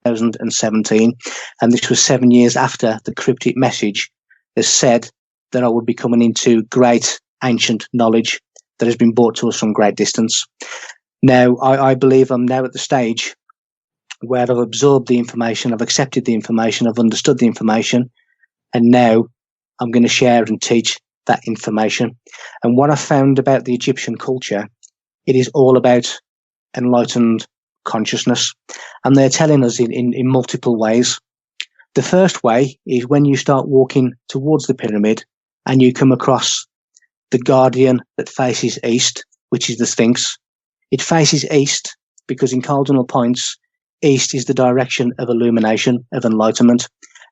2017. And this was 7 years after the cryptic message has said that I would be coming into great ancient knowledge that has been brought to us from great distance. Now, I believe I'm now at the stage where I've absorbed the information, I've accepted the information, I've understood the information, and now I'm going to share and teach that information. And what I found about the Egyptian culture, it is all about enlightened consciousness. And they're telling us in multiple ways. The first way is when you start walking towards the pyramid and you come across the guardian that faces east, which is the Sphinx. It faces east because in cardinal points, east is the direction of illumination, of enlightenment,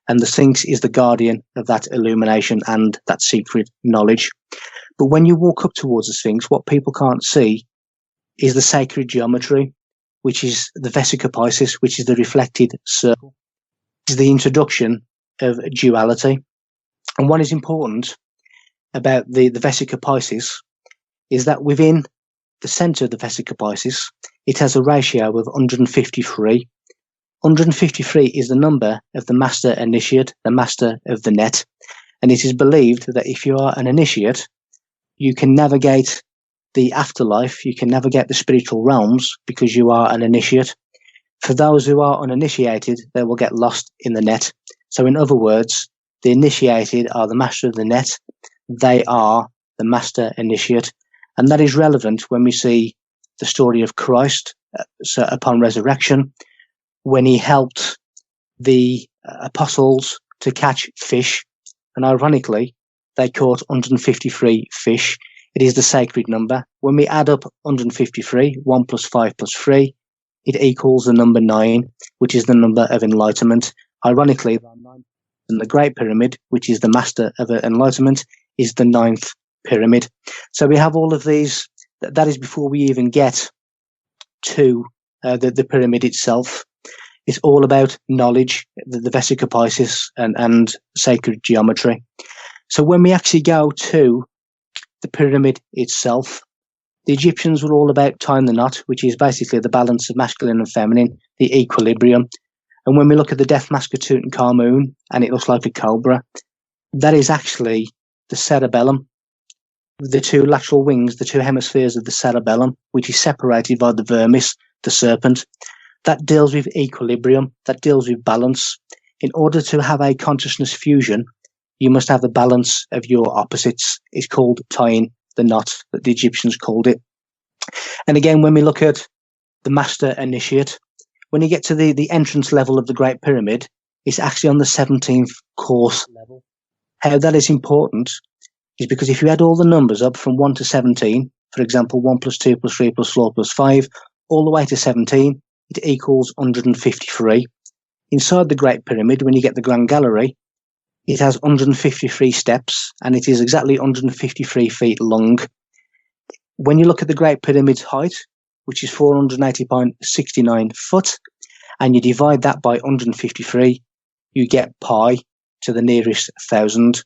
and the Sphinx is the guardian of that illumination and that secret knowledge. But when you walk up towards the Sphinx, what people can't see is the sacred geometry, which is the Vesica Piscis, which is the reflected circle. It's the introduction of duality. And what is important about the Vesica Piscis is that within the center of the Vesica Piscis, it has a ratio of 153. 153 is the number of the master initiate, the master of the net. And it is believed that if you are an initiate, you can navigate the afterlife, you can navigate the spiritual realms because you are an initiate. For those who are uninitiated, they will get lost in the net. So in other words, the initiated are the master of the net. They are the master initiate. And that is relevant when we see the story of Christ so upon resurrection, when he helped the apostles to catch fish. And ironically, they caught 153 fish. It is the sacred number. When we add up 153, 1 plus 5 plus 3, it equals the number 9, which is the number of enlightenment. Ironically, there are 9 And the Great Pyramid, which is the master of enlightenment, is the 9th pyramid. So we have all of these. That is before we even get to the pyramid itself. It's all about knowledge, the Vesica Piscis and sacred geometry. So when we actually go to the pyramid itself, the Egyptians were all about tying the knot, which is basically the balance of masculine and feminine, the equilibrium. And when we look at the death mask of Tutankhamun, and it looks like a cobra, that is actually the cerebellum, the two lateral wings, the two hemispheres of the cerebellum, which is separated by the vermis, the serpent. That deals with equilibrium, that deals with balance. In order to have a consciousness fusion, you must have a balance of your opposites. It's called tying the knot, that the Egyptians called it. And again, when we look at the master initiate, when you get to the entrance level of the Great Pyramid, it's actually on the 17th course level. How that is important is because if you add all the numbers up from 1 to 17, for example, 1 plus 2 plus 3 plus 4 plus 5, all the way to 17, it equals 153. Inside the Great Pyramid, when you get the Grand Gallery, it has 153 steps, and it is exactly 153 feet long. When you look at the Great Pyramid's height, which is 480.69 foot, and you divide that by 153, you get pi to the nearest 1,000.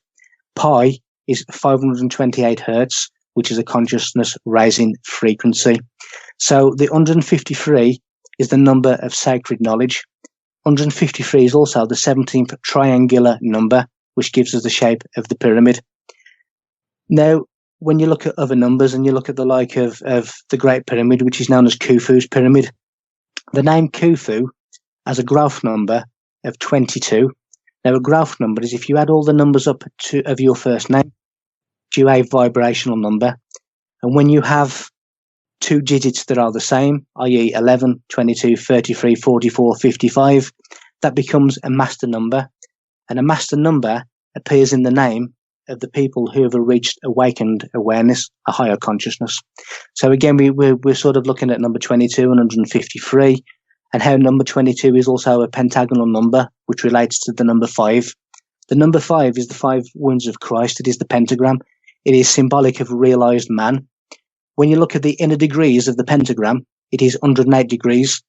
Pi is 528 hertz, which is a consciousness raising frequency. So the 153 is the number of sacred knowledge. 153 is also the 17th triangular number, which gives us the shape of the pyramid. Now, when you look at other numbers and you look at the like of the Great Pyramid, which is known as Khufu's pyramid, the name Khufu has a graph number of 22. Now, a graph number is if you add all the numbers up of your first name to a vibrational number, and when you have two digits that are the same, i.e. 11, 22, 33, 44, 55, that becomes a master number. And a master number appears in the name of the people who have reached awakened awareness, a higher consciousness. So again, we're sort of looking at number 22 and 153, and how number 22 is also a pentagonal number, which relates to the number 5. The number 5 is the 5 wounds of Christ. It is the pentagram. It is symbolic of realized man. When you look at the inner degrees of the pentagram, it is 108 degrees.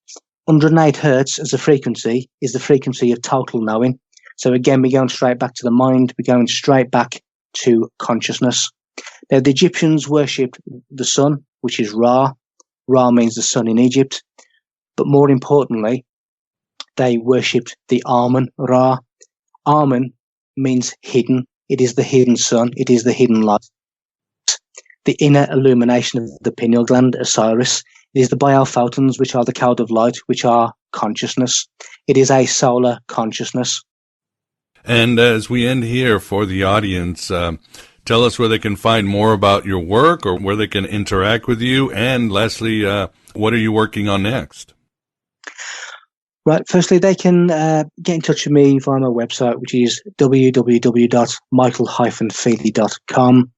108 hertz as a frequency is the frequency of total knowing. So again, we're going straight back to the mind. We're going straight back to consciousness. Now, the Egyptians worshipped the sun, which is Ra. Ra means the sun in Egypt. But more importantly, they worshipped the Amun Ra. Amun means hidden. It is the hidden sun. It is the hidden light. The inner illumination of the pineal gland, Osiris. It is the biophotons, which are the cloud of light, which are consciousness. It is a solar consciousness. And as we end here for the audience, tell us where they can find more about your work or where they can interact with you. And lastly, what are you working on next? Right. Firstly, they can get in touch with me via my website, which is www.michael-feeley.com.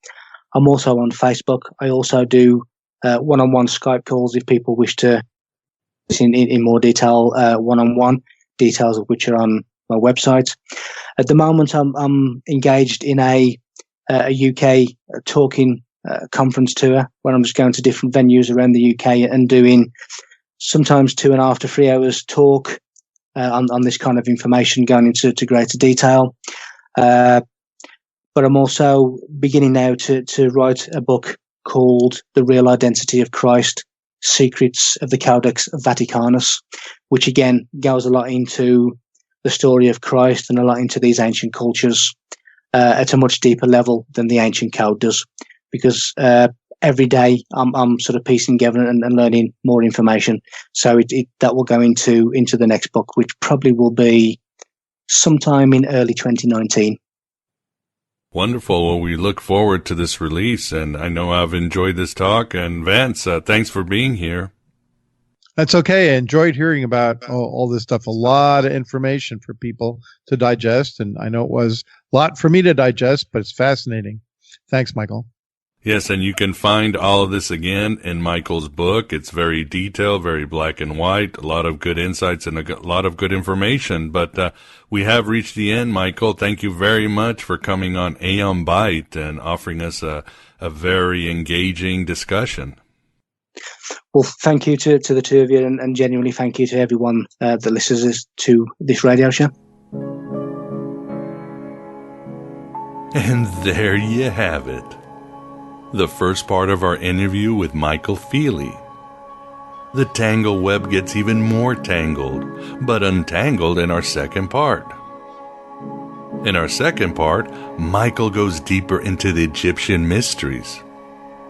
I'm also on Facebook. I also do one-on-one Skype calls if people wish to in more detail, one-on-one, details of which are on my website. At the moment, I'm engaged in a UK talking conference tour where I'm just going to different venues around the UK and doing sometimes 2.5 to 3 hours talk on this kind of information, going into greater detail. But I'm also beginning now to write a book called The Real Identity of Christ, Secrets of the Codex Vaticanus, which again goes a lot into the story of Christ and a lot into these ancient cultures at a much deeper level than the ancient code does, because every day I'm sort of piecing together and learning more information. So that will go into the next book, which probably will be sometime in early 2019. Wonderful. Well, we look forward to this release, and I know I've enjoyed this talk. And Vance, thanks for being here. That's okay. I enjoyed hearing about all this stuff. A lot of information for people to digest, and I know it was a lot for me to digest, but it's fascinating. Thanks, Michael. Yes, and you can find all of this again in Michael's book. It's very detailed, very black and white, a lot of good insights and a lot of good information. But we have reached the end, Michael. Thank you very much for coming on Aeon Byte and offering us a very engaging discussion. Well, thank you to the two of you, and genuinely thank you to everyone that listens to this radio show. And there you have it. The first part of our interview with Michael Feeley. The tangle web gets even more tangled, but untangled in our second part. In our second part, Michael goes deeper into the Egyptian mysteries.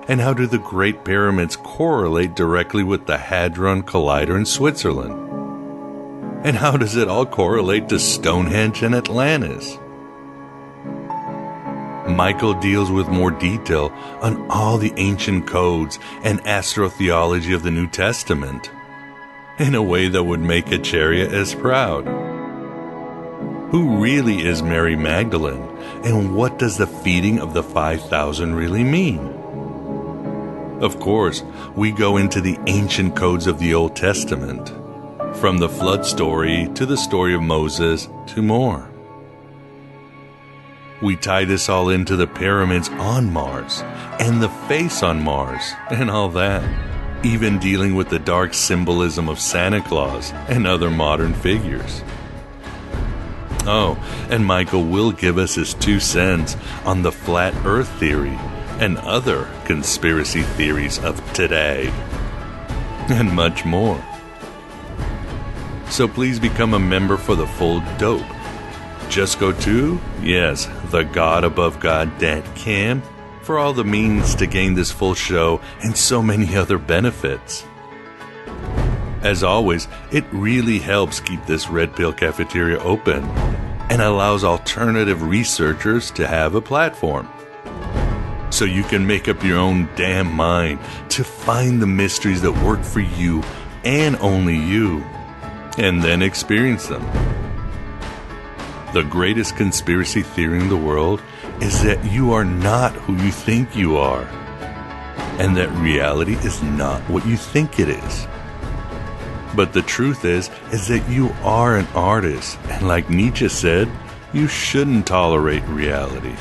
And how do the Great Pyramids correlate directly with the Hadron Collider in Switzerland? And how does it all correlate to Stonehenge and Atlantis? Michael deals with more detail on all the ancient codes and astrotheology of the New Testament in a way that would make a chariot proud. Who really is Mary Magdalene, and what does the feeding of the 5,000 really mean? Of course, we go into the ancient codes of the Old Testament, from the flood story to the story of Moses to more. We tie this all into the pyramids on Mars, and the face on Mars, and all that. Even dealing with the dark symbolism of Santa Claus and other modern figures. Oh, and Michael will give us his 2 cents on the flat earth theory and other conspiracy theories of today. And much more. So please become a member for the full dope. Just go to, thegodabovegod.com for all the means to gain this full show and so many other benefits. As always, it really helps keep this Red Pill Cafeteria open and allows alternative researchers to have a platform. So you can make up your own damn mind to find the mysteries that work for you and only you, and then experience them. The greatest conspiracy theory in the world is that you are not who you think you are, and that reality is not what you think it is. But the truth is that you are an artist, and like Nietzsche said, you shouldn't tolerate reality.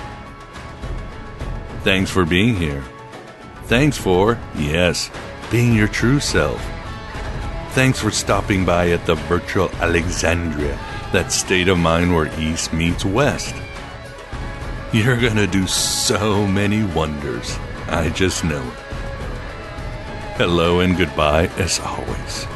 Thanks for being here. Thanks for, being your true self. Thanks for stopping by at the virtual Alexandria, that state of mind where East meets West. You're gonna do so many wonders. I just know it. Hello and goodbye as always.